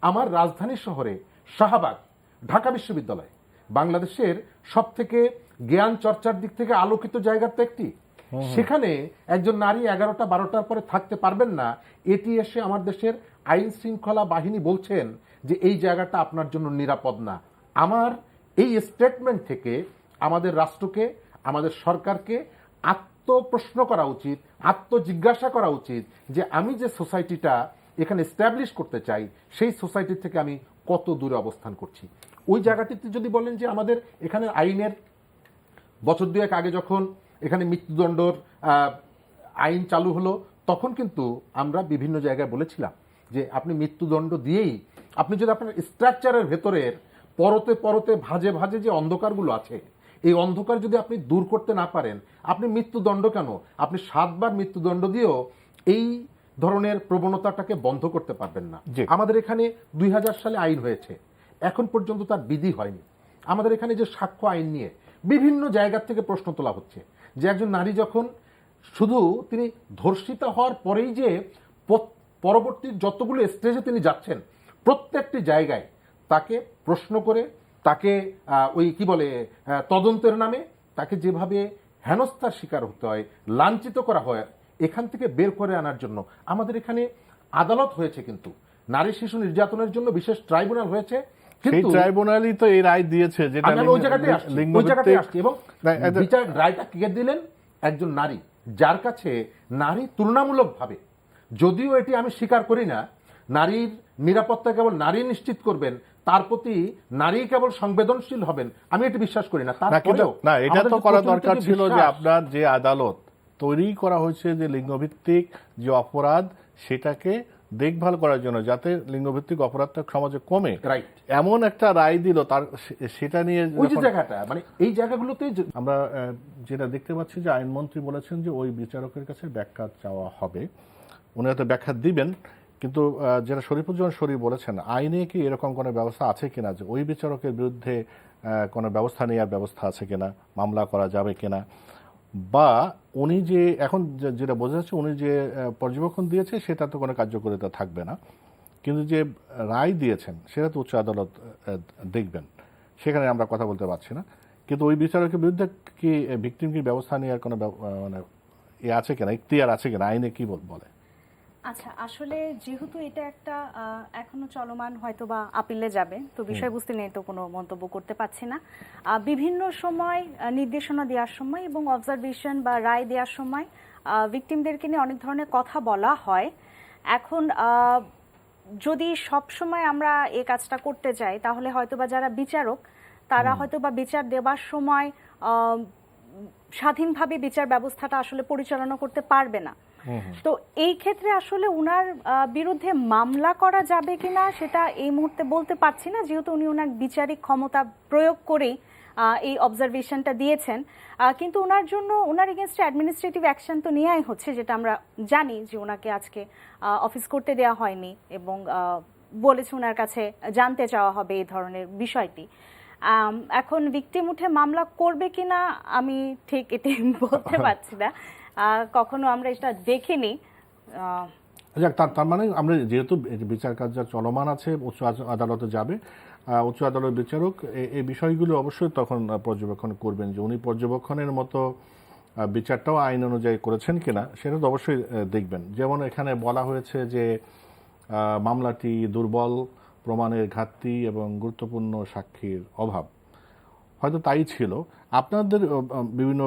আমার রাজধানী শহরে শাহবাগ, ঢাকা বিশ্ববিদ্যালয় বাংলাদেশের সব থেকে জ্ঞান চর্চার দিক থেকে আলোকিত জায়গার তো একটি, সেখানে একজন নারী 11টা 12টার পরে থাকতে পারবেন না। এটি এসে আমার দেশের আইন শৃঙ্খলা বাহিনী বলছেন যে এই জায়গাটা আপনার জন্য নিরাপদ না। আমার এই স্টেটমেন্ট থেকে আমাদের রাষ্ট্রকে, আমাদের সরকারকে আত্মপ্রশ্ন করা উচিত, আত্মজিজ্ঞাসা করা উচিত যে আমি যে সোসাইটিটা এখানে এস্টাবলিশ করতে চাই সেই সোসাইটি থেকে আমি কত দূরে অবস্থান করছি। ওই জায়গাটিতে যদি বলেন যে আমাদের এখানে আইনের বছর দুয়েক আগে যখন এখানে মৃত্যুদণ্ডর আইন চালু হলো, তখন কিন্তু আমরা বিভিন্ন জায়গায় বলেছিলাম যে আপনি মৃত্যুদণ্ড দিয়েই, আপনি যদি আপনার স্ট্রাকচারের ভেতরের পরতে পরতে ভাজে ভাজে যে অন্ধকারগুলো আছে, এই অন্ধকার যদি আপনি দূর করতে না পারেন, আপনি মৃত্যুদণ্ড কেন, আপনি 7 বার মৃত্যুদণ্ড দিয়েও এই ধরনের প্রবণতাটাকে বন্ধ করতে পারবেন না। আমাদের এখানে 2000 সালে আইন হয়েছে, এখন পর্যন্ত তার বিধি হয়নি। আমাদের এখানে যে সাক্ষ্য আইন নিয়ে বিভিন্ন জায়গা থেকে প্রশ্ন তোলা হচ্ছে যে একজন নারী যখন শুধু তিনি ধর্ষিতা হওয়ার পরেই যে পরবর্তী যতগুলো স্টেজে তিনি যাচ্ছেন প্রত্যেকটি জায়গায় তাকে প্রশ্ন করে তাকে ওই কি বলে তদন্তের নামে তাকে যেভাবে হেনস্থার শিকার হতে হয়, লাঞ্ছিত করা হয়, এখান থেকে বের করে আনার জন্য আমাদের এখানে আদালত হয়েছে, কিন্তু নারী শিশু নির্যাতনের জন্য বিশেষ ট্রাইব্যুনাল হয়েছে। সেই ট্রাইব্যুনালই তো এই রায় দিয়েছে, যেটা আমি ওই জায়গাটায় আসছি এবং বিচার রায়টা কে দিলেন? একজন নারী, যার কাছে নারী তুলনামূলকভাবে, যদিও এটি আমি স্বীকার করি না, নারীর নিরাপত্তা কেবল নারী নিশ্চিত করবেন, তার প্রতি নারী কেবল সংবেদনশীল হবেন, আমি এটি বিশ্বাস করি না। তারপরেও না, এটা তো করা দরকার ছিল যে আপনার যে আদালত তৈরি করা হয়েছে যে লিঙ্গভিত্তিক যে অপরাধ সেটাকে দেখভাল করার জন্য, যাতে লিঙ্গভিত্তিক অপরাধটা সমাজে কমে, এমন একটা রায় দিল, তার সেটা নিয়ে ওই যে জায়গাটা, মানে এই জায়গাগুলোতে আমরা যেটা দেখতে পাচ্ছি যে আইনমন্ত্রী বলেছেন যে ওই বিচারকের কাছে ব্যাখ্যা চাওয়া হবে, উনি হয়তো ব্যাখ্যা দিবেন, কিন্তু যেটা শরীফুজ্জামান শরীফ বলেছেন, আইনে কি এরকম কোনো ব্যবস্থা আছে কিনা যে ওই বিচারকের বিরুদ্ধে কোনো ব্যবস্থা নেওয়ার ব্যবস্থা আছে কিনা, মামলা করা যাবে কিনা, বা উনি যে এখন যেটা বোঝা যাচ্ছে উনি যে পর্যবেক্ষণ দিয়েছে সেটা তো কোনো কার্যকারিতা থাকবে না, কিন্তু যে রায় দিয়েছেন সেটা তো উচ্চ আদালত দেখবেন, সেখানে আমরা কথা বলতে পারছি না। কিন্তু ওই বিচারকের বিরুদ্ধে কি ভিকটিম কি ব্যবস্থা নেওয়ার কোনো মানে আছে কিনা, ইখতিয়ার আছে কিনা, আইনে কি বলে? আচ্ছা, আসলে যেহেতু এটা একটা এখনো চলমান, হয়তো বা আপিলে যাবে, তো বিষয়বস্তু নিয়ে তো কোনো মন্তব্য করতে পারছি না। বিভিন্ন সময় নির্দেশনা দেওয়ার সময় এবং অবজারভেশন বা রায় দেওয়ার সময় ভিকটিমদেরকে নিয়ে অনেক ধরনের কথা বলা হয়। এখন যদি সব সময় আমরা এই কাজটা করতে চাই, তাহলে হয়তোবা যারা বিচারক তারা হয়তোবা বিচার দেওয়ার সময় স্বাধীনভাবে বিচার ব্যবস্থাটা আসলে পরিচালনা করতে পারবে না। তো এই ক্ষেত্রে আসলে উনার বিরুদ্ধে মামলা করা যাবে কিনা সেটা এই মুহূর্তে বলতে পারছি না, যেহেতু উনি ওনার বিচারিক ক্ষমতা প্রয়োগ করেই এই অবজারভেশনটা দিয়েছেন। কিন্তু ওনার জন্য ওনার এগেনস্টে অ্যাডমিনিস্ট্রেটিভ অ্যাকশন তো নেওয়াই হচ্ছে, যেটা আমরা জানি যে ওনাকে আজকে অফিস করতে দেওয়া হয়নি এবং বলেছে ওনার কাছে জানতে চাওয়া হবে এই ধরনের বিষয়টি। এখন ভিকটিম উঠে মামলা করবে কিনা আমি ঠিক এটি বলতে পারছি না, কখনো আমরা এটা দেখিনি। তার মানে আমরা যেহেতু বিচার কার্য চলমান আছে, উচ্চ আদালতে যাবে, উচ্চ আদালত বিচারক এই বিষয়গুলো অবশ্যই তখন পর্যবেক্ষণ করবেন, যে উনি পর্যবেক্ষণের মতো বিচারটাও আইন অনুযায়ী করেছেন কিনা সেটা তো অবশ্যই দেখবেন। যেমন এখানে বলা হয়েছে যে মামলাটি দুর্বল, প্রমাণের ঘাটতি এবং গুরুত্বপূর্ণ সাক্ষীর অভাব, হয়তো তাই ছিল। আপনাদের বিভিন্ন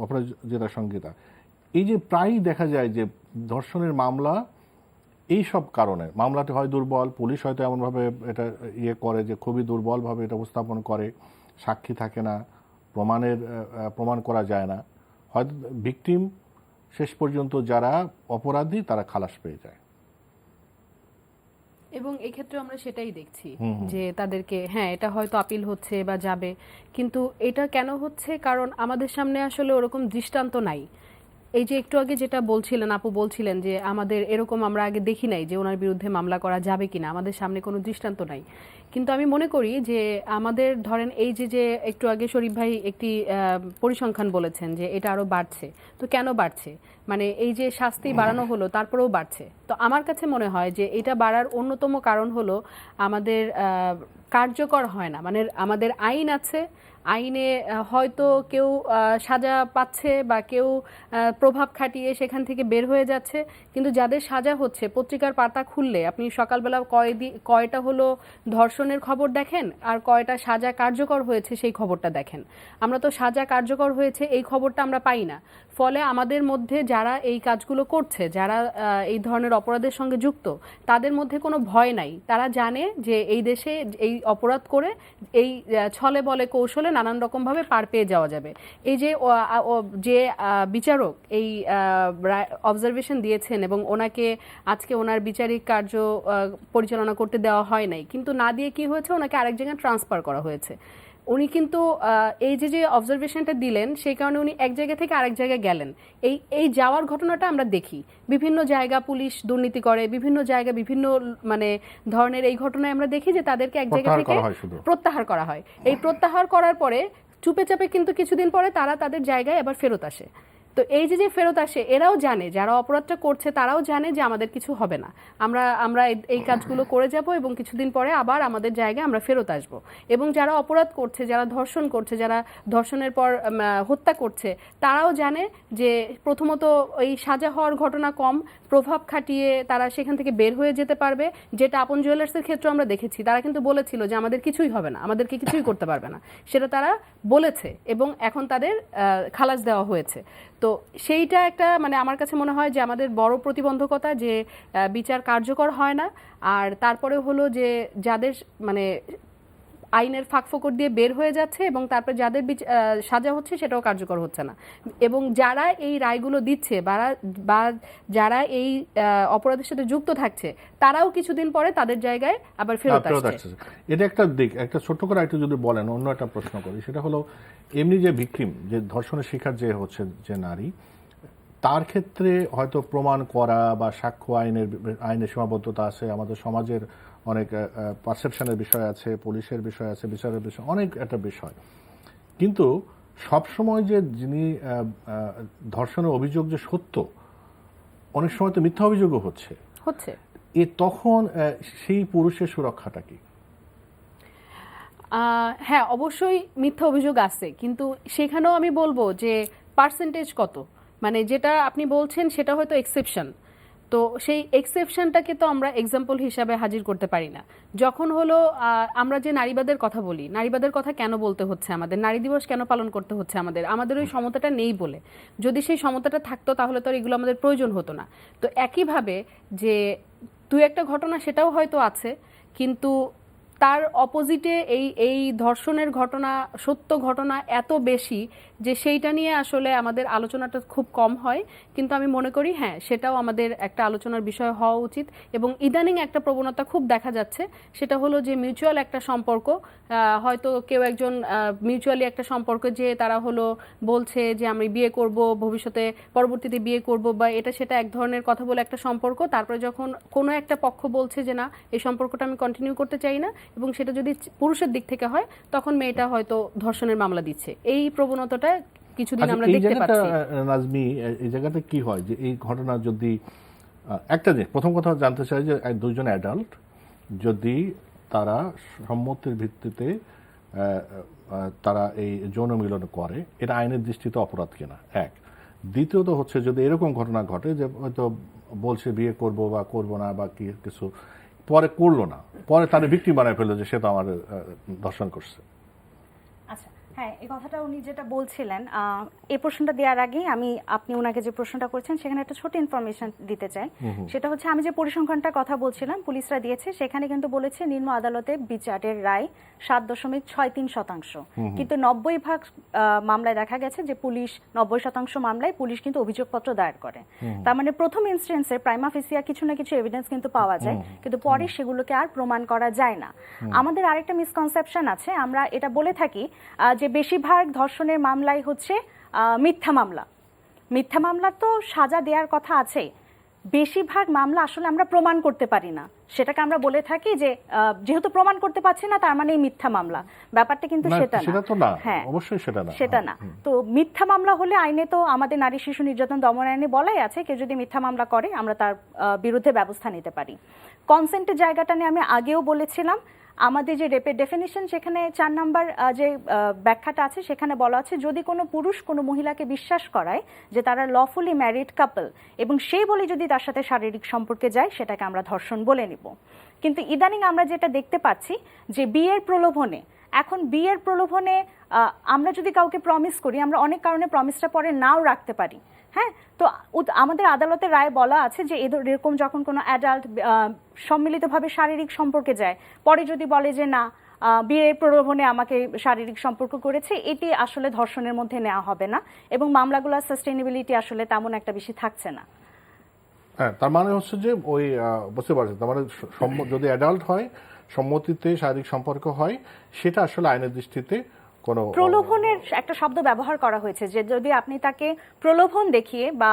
অপরাজিতা সংহিতা, এই যে প্রায়ই দেখা যায় যে ধর্ষণের মামলা এই সব কারণে মামলাটি হয় দুর্বল, পুলিশ হয়তো এমনভাবে এটা করে যে খুবই দুর্বলভাবে এটা উপস্থাপন করে, সাক্ষী থাকে না, প্রমাণ করা যায় না, হয়তো ভিকটিম শেষ পর্যন্ত যারা অপরাধী তারা খালাস পেয়ে যায়। এবং এক্ষেত্রে আমরা সেটাই দেখছি যে তাদেরকে, হ্যাঁ, এটা হয়তো আপিল হচ্ছে বা যাবে, কিন্তু এটা কেন হচ্ছে? কারণ আমাদের সামনে আসলে ওরকম দৃষ্টান্ত নাই। এই যে একটু আগে যেটা বলছিলেন, আপু বলছিলেন যে আমাদের এরকম আমরা আগে দেখি নাই যে ওনার বিরুদ্ধে মামলা করা যাবে কিনা, আমাদের সামনে কোনো দৃষ্টান্ত নাই। কিন্তু আমি মনে করি যে আমাদের ধরেন এই যে একটু আগে শরীফ ভাই একটি পরিসংখ্যান বলেছেন যে এটা আরো বাড়ছে, তো কেন বাড়ছে? মানে এই যে শাস্তি বাড়ানো হলো তারপরেও বাড়ছে, তো আমার কাছে মনে হয় যে এটা বাড়ার অন্যতম কারণ হলো আমাদের কার্যকর হয় না। মানে আমাদের আইন আছে, আইনে হয়তো কেউ সাজা পাচ্ছে বা কেউ প্রভাব খাটিয়ে সেখান থেকে বের হয়ে যাচ্ছে, কিন্তু যাদের সাজা হচ্ছে, পত্রিকার পাতা খুললে আপনি সকালবেলা কয়টা হলো ধর্ষণের খবর দেখেন আর কয়টা সাজা কার্যকর হয়েছে সেই খবরটা দেখেন। আমরা তো সাজা কার্যকর হয়েছে এই খবরটা আমরা পাই না। ফলে আমাদের মধ্যে যারা এই কাজগুলো করছে, যারা এই ধরনের অপরাধের সঙ্গে যুক্ত, তাদের মধ্যে কোনো ভয় নাই। তারা জানে যে এই দেশে এই অপরাধ করে এই ছলে বলে কৌশলে নানান রকমভাবে পার পেয়ে যাওয়া যাবে। এই যে বিচারক এই অবজারভেশন দিয়েছেন এবং ওনাকে আজকে ওনার বিচারিক কার্য পরিচালনা করতে দেওয়া হয় নাই, কিন্তু না দিয়ে কি হয়েছে, ওনাকে আরেক জায়গায় ট্রান্সফার করা হয়েছে। উনি কিন্তু এই যে অবজারভেশনটা দিলেন সেই কারণে উনি এক জায়গা থেকে আরেক জায়গায় গেলেন। এই যাওয়ার ঘটনাটা আমরা দেখি, বিভিন্ন জায়গা পুলিশ দুর্নীতি করে, বিভিন্ন জায়গা বিভিন্ন মানে ধরনের এই ঘটনায় আমরা দেখি যে তাদেরকে এক জায়গা থেকে প্রত্যাহার করা হয়। এই প্রত্যাহার করার পরে চুপে চাপে কিন্তু কিছুদিন পরে তারা তাদের জায়গায় আবার ফেরত আসে। তো এই যে যে ফেরত আসে, এরাও জানে, যারা অপরাধটা করছে তারাও জানে যে আমাদের কিছু হবে না, আমরা আমরা এই কাজগুলো করে যাব এবং কিছুদিন পরে আবার আমাদের জায়গায় আমরা ফেরত আসব। এবং যারা অপরাধ করছে, যারা ধর্ষণ করছে, যারা ধর্ষণের পর হত্যা করছে, তারাও জানে যে প্রথমত এই সাজা হওয়ার ঘটনা কম, প্রভাব খাটিয়ে তারা সেখান থেকে বের হয়ে যেতে পারবে। যেটা আপন জুয়েলার্সের ক্ষেত্রে আমরা দেখেছি, তারা কিন্তু বলেছিল যে আমাদের কিছুই হবে না, আমাদেরকে কিছুই করতে পারবে না, সেটা তারা বলেছে এবং এখন তাদের খালাস দেওয়া হয়েছে। তো সেইটা একটা মানে আমার কাছে মনে হয় যে আমাদের বড় প্রতিবন্ধকতা, যে বিচার কার্যকর হয় না। আর তারপরে হলো যে যাদের মানে আইনের ফাঁকফোকর দিয়ে বের হয়ে যাচ্ছে এবং তারপরে যাদের সাজা হচ্ছে সেটাও কার্যকর হচ্ছে না। এবং যারা এই রায়গুলো দিচ্ছে বা যারা এই অপরাধের সাথে যুক্ত থাকছে, তারাও কিছুদিন পরে তাদের জায়গায় আবার ফেরত আসছে। এটা একটা দিক। একটা ছোট্ট করে একটু যদি বলেন, অন্য একটা প্রশ্ন করি, সেটা হলো এমনি যে ভিকটিম, যে ধর্ষণের শিকার যে হচ্ছে যে নারী, তার ক্ষেত্রে হয়তো প্রমাণ করা বা সাক্ষ্য আইনের সীমাবদ্ধতা আছে, আমাদের সমাজের অনেক পারসেপশনের বিষয় আছে, পুলিশের বিষয় আছে, বিচারের বিষয়, অনেক একটা বিষয়। কিন্তু সবসময় যে যিনি ধর্ষণের অভিযোগ যে সত্য, অনেক সময় তো মিথ্যা অভিযোগও হচ্ছে। তখন সেই পুরুষের সুরক্ষাটা কি? হ্যাঁ, অবশ্যই মিথ্যা অভিযোগ আছে, কিন্তু সেখানেও আমি বলবো যে পার্সেন্টেজ কত, মানে যেটা আপনি বলছেন সেটা হয়তো এক্সেপশন। তো সেই এক্সেপশনটাকে তো আমরা এক্সাম্পল হিসাবে হাজির করতে পারি না। যখন হলো আমরা যে নারীবাদের কথা বলি, নারীবাদের কথা কেন বলতে হচ্ছে আমাদের, নারী দিবস কেন পালন করতে হচ্ছে আমাদের ওই সমতাটা নেই বলে। যদি সেই সমতাটা থাকতো তাহলে তো আর এগুলো আমাদের প্রয়োজন হতো না। তো একইভাবে যে দুই একটা ঘটনা সেটাও হয়তো আছে, কিন্তু তার অপোজিটে এই ধর্ষণের ঘটনা, সত্য ঘটনা এত বেশি যে সেইটা নিয়ে আসলে আমাদের আলোচনাটা খুব কম হয়। কিন্তু আমি মনে করি হ্যাঁ, সেটাও আমাদের একটা আলোচনার বিষয় হওয়া উচিত। এবং ইদানিং একটা প্রবণতা খুব দেখা যাচ্ছে, সেটা হলো যে মিউচুয়াল একটা সম্পর্ক, হয়তো কেউ একজন মিউচুয়ালি একটা সম্পর্ক, যে তারা হলো বলছে যে আমি বিয়ে করব ভবিষ্যতে, পরবর্তীতে বিয়ে করব বা এটা সেটা এক ধরনের কথা বলে একটা সম্পর্ক। তারপরে যখন কোনো একটা পক্ষ বলছে যে না, এই সম্পর্কটা আমি কন্টিনিউ করতে চাই না, এবং সেটা যদি পুরুষের দিক থেকে হয়, তখন মেয়েটা হয়তো ধর্ষণের মামলা দিচ্ছে। এই প্রবণতাটা কিছুদিন আমরা দেখতে পাচ্ছি। নাজমি, এই জায়গাটা কি হয় যে এই ঘটনা যদি একটা যে প্রথম কথা জানতে চাই যে দুইজন অ্যাডাল্ট যদি তারা সম্মতির ভিত্তিতে তারা এই যৌন মিলন করে, এটা আইনের দৃষ্টিতে অপরাধ কিনা, এক। দ্বিতীয়ত হচ্ছে যদি এরকম ঘটনা ঘটে যে হয়তো বলছে বিয়ে করব বা করব না বা কি কিছু, পরে করলো না, পরে তার ভিকটিম বানায় ফেললো যে সে তো আমার ধর্ষণ করছে। আচ্ছা, হ্যাঁ, এই কথাটা উনি যেটা বলছিলেন, এই প্রশ্নটা দেওয়ার আগে আপনি ওনাকে যে প্রশ্নটা করেছেন সেখানে একটা ছোট ইনফরমেশন দিতে চাই। সেটা হচ্ছে, আমি যে পরিসংখ্যানটার কথা বলছিলাম পুলিশরা দিয়েছে, সেখানে কিন্তু বলেছে নিম্ন আদালতে বিচারের রায় 7.63%, কিন্তু 90% মামলায় দেখা গেছে যে 90% মামলায় পুলিশ কিন্তু অভিযোগপত্র দায়ের করে। তার মানে প্রথম ইনস্ট্যান্সে প্রাইমা ফেসিয়া কিছু না কিছু এভিডেন্স কিন্তু পাওয়া যায়, কিন্তু পরে সেগুলোকে আর প্রমাণ করা যায় না। আমাদের আরেকটা মিসকনসেপশন আছে, আমরা এটা বলে থাকি যে বেশিরভাগ ধর্ষণের মামলাই হচ্ছে মিথ্যা মামলা। মিথ্যা মামলা তো সাজা দেওয়ার কথা আছে, বেশিরভাগ মামলা আসলে আমরা প্রমাণ করতে পারি না, সেটাকে আমরা বলে থাকি যে যেহেতু প্রমাণ করতে পারছি না তার মানে মিথ্যা মামলা। ব্যাপারটা কিন্তু সেটা না। হ্যাঁ, অবশ্যই সেটা না। তো মিথ্যা মামলা হলে আইনে তো আমাদের নারী শিশু নির্যাতন দমন আইনে বলাই আছে, কেউ যদি মিথ্যা মামলা করে আমরা তার বিরুদ্ধে ব্যবস্থা নিতে পারি। কনসেন্টের জায়গাটা নিয়ে আমি আগেও বলেছিলাম, আমাদের যে রেপের ডেফিনিশন, সেখানে 4 নাম্বার যে ব্যাখ্যাটা আছে সেখানে বলা আছে, যদি কোনো পুরুষ কোনো মহিলাকে বিশ্বাস করায় যে তারা লফুলি ম্যারিড কাপল এবং সেই বলে যদি তার সাথে শারীরিক সম্পর্কে যায়, সেটাকে আমরা ধর্ষণ বলে নিব। কিন্তু ইদানিং আমরা যেটা দেখতে পাচ্ছি যে বিয়ের প্রলোভনে, এখন বিয়ের প্রলোভনে আমরা যদি কাউকে প্রমিস করি, আমরা অনেক কারণে প্রমিসটা পরে নাও রাখতে পারি। হ্যাঁ, তো আমাদের আদালতের রায় বলা আছে যে এরকম যখন কোনো অ্যাডাল্ট সম্মিলিতভাবে শারীরিক সম্পর্কে যায়, পরে যদি বলে যে না, বিয়ের প্রলোভনে আমাকে শারীরিক সম্পর্ক করেছে, এটি আসলে ধর্ষণের মধ্যে নেওয়া হবে না এবং মামলাগুলোর সাস্টেইনেবিলিটি আসলে তেমন একটা বেশি থাকছে না। হ্যাঁ, তার মানে হচ্ছে যে ওই বুঝতে পারছেন, তার মানে যদি অ্যাডাল্ট হয়, সম্মতিতে শারীরিক সম্পর্ক হয়, সেটা আসলে আইনের দৃষ্টিতে কোনো প্রলোভনের একটা শব্দ ব্যবহার করা হয়েছে যে যদি আপনি তাকে প্রলোভন দেখিয়ে বা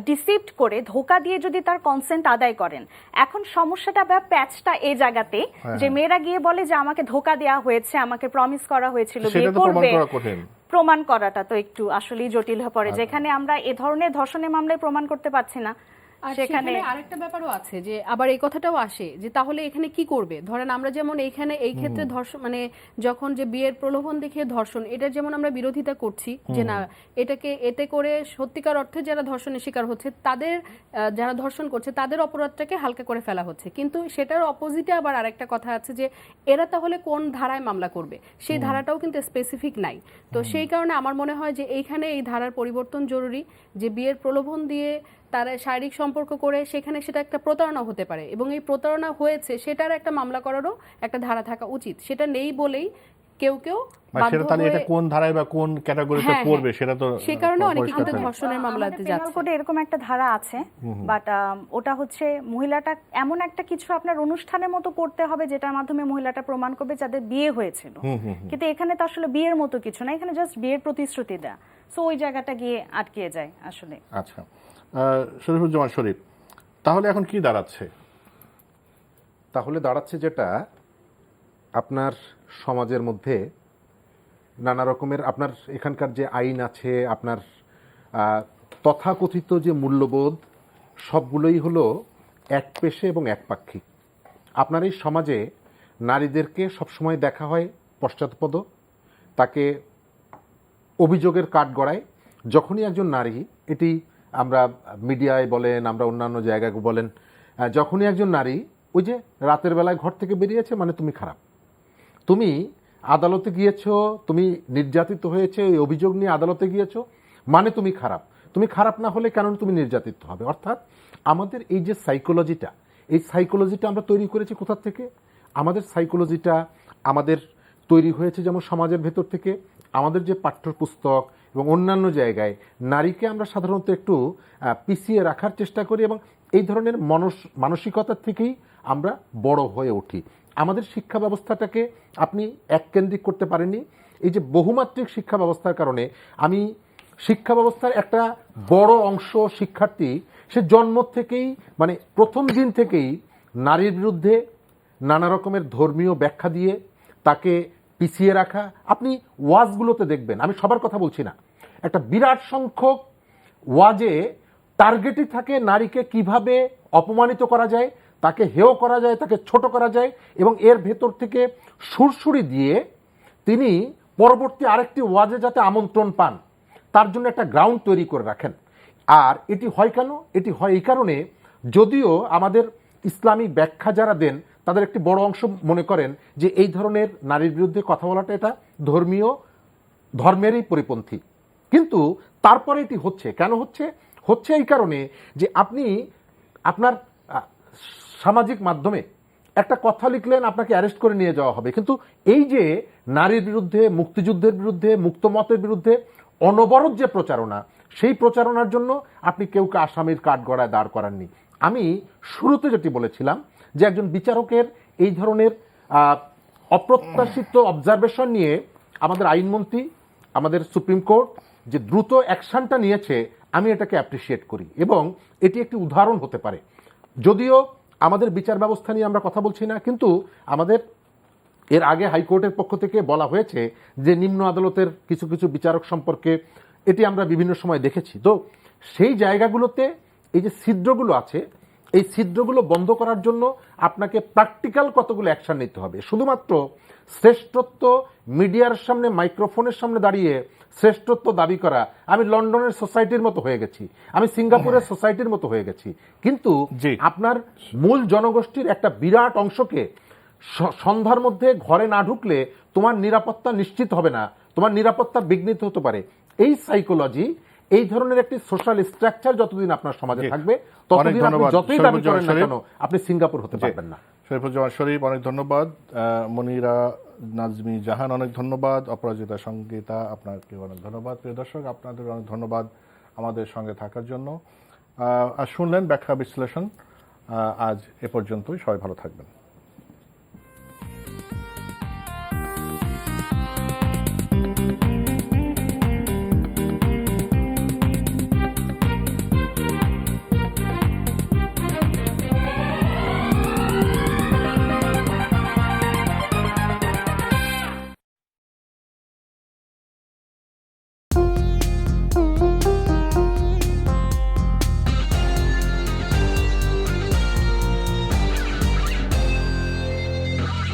ডিসিপ্ট করে ধোকা দিয়ে যদি তার কনসেন্ট আদায় করেন, এখন সমস্যাটা বা প্যাচটা এই জায়গাতে যে মেয়েরা গিয়ে বলে যে আমাকে ধোকা দেওয়া হয়েছে, আমাকে প্রমিস করা হয়েছিল বিয়ে সেটা তো প্রমাণ করবে, করা কঠিন। প্রমাণ করাটা তো একটু আসলেই জটিল হয়ে পড়ে, যেখানে আমরা এ ধরনের ধর্ষণের মামলায় প্রমাণ করতে পারছি না। আর সেখানে আরেকটা ব্যাপারও আছে যে আবার এই কথাটাও আসে যে তাহলে এখানে কি করবে, ধরেন আমরা যেমন এইখানে এই ক্ষেত্রে ধর্ষণ মানে যখন যে বিয়ের প্রলোভন দেখিয়ে ধর্ষণ, এটার যেমন আমরা বিরোধিতা করছি যে না এটাকে এতে করে সত্যিকার অর্থে যারা ধর্ষণের শিকার হচ্ছে তাদের যারা ধর্ষণ করছে তাদের অপরাধটাকে হালকা করে ফেলা হচ্ছে, কিন্তু সেটার অপোজিটে আবার আরেকটা কথা আছে যে এরা তাহলে কোন ধারায় মামলা করবে সেই ধারাটাও কিন্তু স্পেসিফিক নাই। তো সেই কারণে আমার মনে হয় যে এইখানে এই ধারার পরিবর্তন জরুরি, যে বিয়ের প্রলোভন দিয়ে তারা শারীরিক সম্পর্ক করে সেখানে সেটা একটা প্রতারণা হতে পারে এবং এই প্রতারণা হয়েছে সেটার একটা মামলা করারও একটা ধারা থাকা উচিত। সেটা নেই বলেই কেউ কেউ সেটা তাহলে এটা কোন ধারায় বা কোন ক্যাটাগরিতে পড়বে সেটা তো সেই কারণে অনেকে কিন্তু ধর্ষণের মামলাতে পেনাল যাচ্ছে। কোডে এরকম একটা ধারা আছে, বাট ওটা হচ্ছে মহিলাটা এমন একটা কিছু আপনার অনুষ্ঠানের মতো করতে হবে যেটার মাধ্যমে মহিলাটা প্রমাণ করবে যাদের বিয়ে হয়েছিল, কিন্তু এখানে তো আসলে বিয়ের মতো কিছু না, এখানে জাস্ট বিয়ের প্রতিশ্রুতি দেয়া, সো ওই জায়গাটা গিয়ে আটকে যায় আসলে। আচ্ছা, শরীফুজ্জামান শরীফ, তাহলে এখন কি দাঁড়াচ্ছে? তাহলে দাঁড়াচ্ছে যেটা আপনার সমাজের মধ্যে নানা রকমের আপনার এখানকার যে আইন আছে, আপনার তথাকথিত যে মূল্যবোধ সবগুলোই হলো একপেশে এবং একপাক্ষিক। আপনার এই সমাজে নারীদেরকে সবসময় দেখা হয় পশ্চাৎপদ, তাকে অভিযোগের কাঠগড়ায়। যখনই একজন নারী, এটি আমরা মিডিয়ায় বলেন, আমরা অন্যান্য জায়গায় বলেন, যখনই একজন নারী ওই যে রাতের বেলায় ঘর থেকে বেরিয়েছে মানে তুমি খারাপ, তুমি আদালতে গিয়েছো, তুমি নির্যাতিত হয়েছে ওই অভিযোগ নিয়ে আদালতে গিয়েছো মানে তুমি খারাপ, তুমি খারাপ না হলে কেন তুমি নির্যাতিত হবে। অর্থাৎ আমাদের এই যে সাইকোলজিটা, এই সাইকোলজিটা আমরা তৈরি করেছি কোথা থেকে? আমাদের সাইকোলজিটা আমাদের তৈরি হয়েছে যেমন সমাজের ভেতর থেকে, আমাদের যে পাঠ্যপুস্তক এবং অন্যান্য জায়গায় নারীকে আমরা সাধারণত একটু পিছিয়ে রাখার চেষ্টা করি এবং এই ধরনের মানসিকতার থেকেই আমরা বড় হয়ে উঠি। আমাদের শিক্ষা ব্যবস্থাটাকে আপনি এককেন্দ্রিক করতে পারেননি। এই যে বহুমাত্রিক শিক্ষা ব্যবস্থার কারণে আমি শিক্ষা ব্যবস্থার একটা বড় অংশ শিক্ষার্থী সে জন্ম থেকেই মানে প্রথম দিন থেকেই নারীর বিরুদ্ধে নানা রকমের ধর্মীয় ব্যাখ্যা দিয়ে তাকে পিছিয়ে রাখা। আপনি ওয়াজগুলোতে দেখবেন, আমি সবার কথা বলছি না, একটা বিরাট সংখ্যক ওয়াজে টার্গেটই থাকে নারীকে কিভাবে অপমানিত করা যায়, তাকে হেয় করা যায়, তাকে ছোট করা যায় এবং এর ভেতর থেকে সুরসুরি দিয়ে তিনি পরবর্তী আরেকটি ওয়াজে যাতে আমন্ত্রণ পান তার জন্য একটা গ্রাউন্ড তৈরি করে রাখেন। আর এটি হয় কেন? এটি হয় এই কারণে, যদিও আমাদের ইসলামী ব্যাখ্যা যারা দেন তাদের একটি বড় অংশ মনে করেন যে এই ধরনের নারীর বিরুদ্ধে কথা বলাটা এটা ধর্মেরই পরিপন্থী, কিন্তু তারপরে এটি হচ্ছে কেন হচ্ছে? হচ্ছে এই কারণে যে আপনি আপনার সামাজিক মাধ্যমে একটা কথা লিখলেন, আপনাকে অ্যারেস্ট করে নিয়ে যাওয়া হবে, কিন্তু এই যে নারীর বিরুদ্ধে, মুক্তিযুদ্ধের বিরুদ্ধে, মুক্তমতের বিরুদ্ধে অনবরত যে প্রচারণা, সেই প্রচারণার জন্য আপনি কেউকে আসামির কাঠগড়ায় দাঁড় করাননি। আমি শুরুতে যেটি বলেছিলাম যে একজন বিচারকের এই ধরনের অপ্রত্যাশিত অবজারভেশন নিয়ে আমাদের আইনমন্ত্রী, আমাদের সুপ্রিম কোর্ট যে দ্রুত অ্যাকশনটা নিয়েছে, আমি এটাকে অ্যাপ্রিসিয়েট করি এবং এটি একটি উদাহরণ হতে পারে। যদিও আমাদের বিচার ব্যবস্থা নিয়ে আমরা কথা বলছি না, কিন্তু আমাদের এর আগে হাইকোর্টের পক্ষ থেকে বলা হয়েছে যে নিম্ন আদালতের কিছু কিছু বিচারক সম্পর্কে এটি আমরা বিভিন্ন সময় দেখেছি। তো সেই জায়গাগুলোতে এই যে ছিদ্রগুলো আছে, এই ছিদ্রগুলো বন্ধ করার জন্য আপনাকে প্র্যাকটিক্যাল কতগুলো অ্যাকশন নিতে হবে। শুধুমাত্র শ্রেষ্ঠত্ব মিডিয়ার সামনে, মাইক্রোফোনের সামনে দাঁড়িয়ে শ্রেষ্ঠত্ব দাবি করা, আমি লন্ডনের সোসাইটির মতো হয়ে গেছি, আমি সিঙ্গাপুরের সোসাইটির মতো হয়ে গেছি, কিন্তু আপনার মূল জনগোষ্ঠীর একটা বিরাট অংশকে সন্ধ্যার মধ্যে ঘরে না ঢুকলে তোমার নিরাপত্তা নিশ্চিত হবে না, তোমার নিরাপত্তা বিঘ্নিত হতে পারে। এই সাইকোলজি, এই ধরনের একটি সোশ্যাল স্ট্রাকচার যতদিন আপনার সমাজে থাকবে ততদিন আপনি যতই দাবি করেন না কেন আপনি সিঙ্গাপুর হতে পারবেন না। শরীফুজ্জামান শরীফ, অনেক ধন্যবাদ। মনিরা নাজমি জাহান, অনেক ধন্যবাদ। অপরাজিতা সঙ্গীতা, আপনাকে অনেক ধন্যবাদ। প্রিয় দর্শক, আপনাদের অনেক ধন্যবাদ আমাদের সঙ্গে থাকার জন্য। আর শুনলেন ব্যাখ্যা বিশ্লেষণ। আজ এ পর্যন্তই, সবাই ভালো থাকবেন।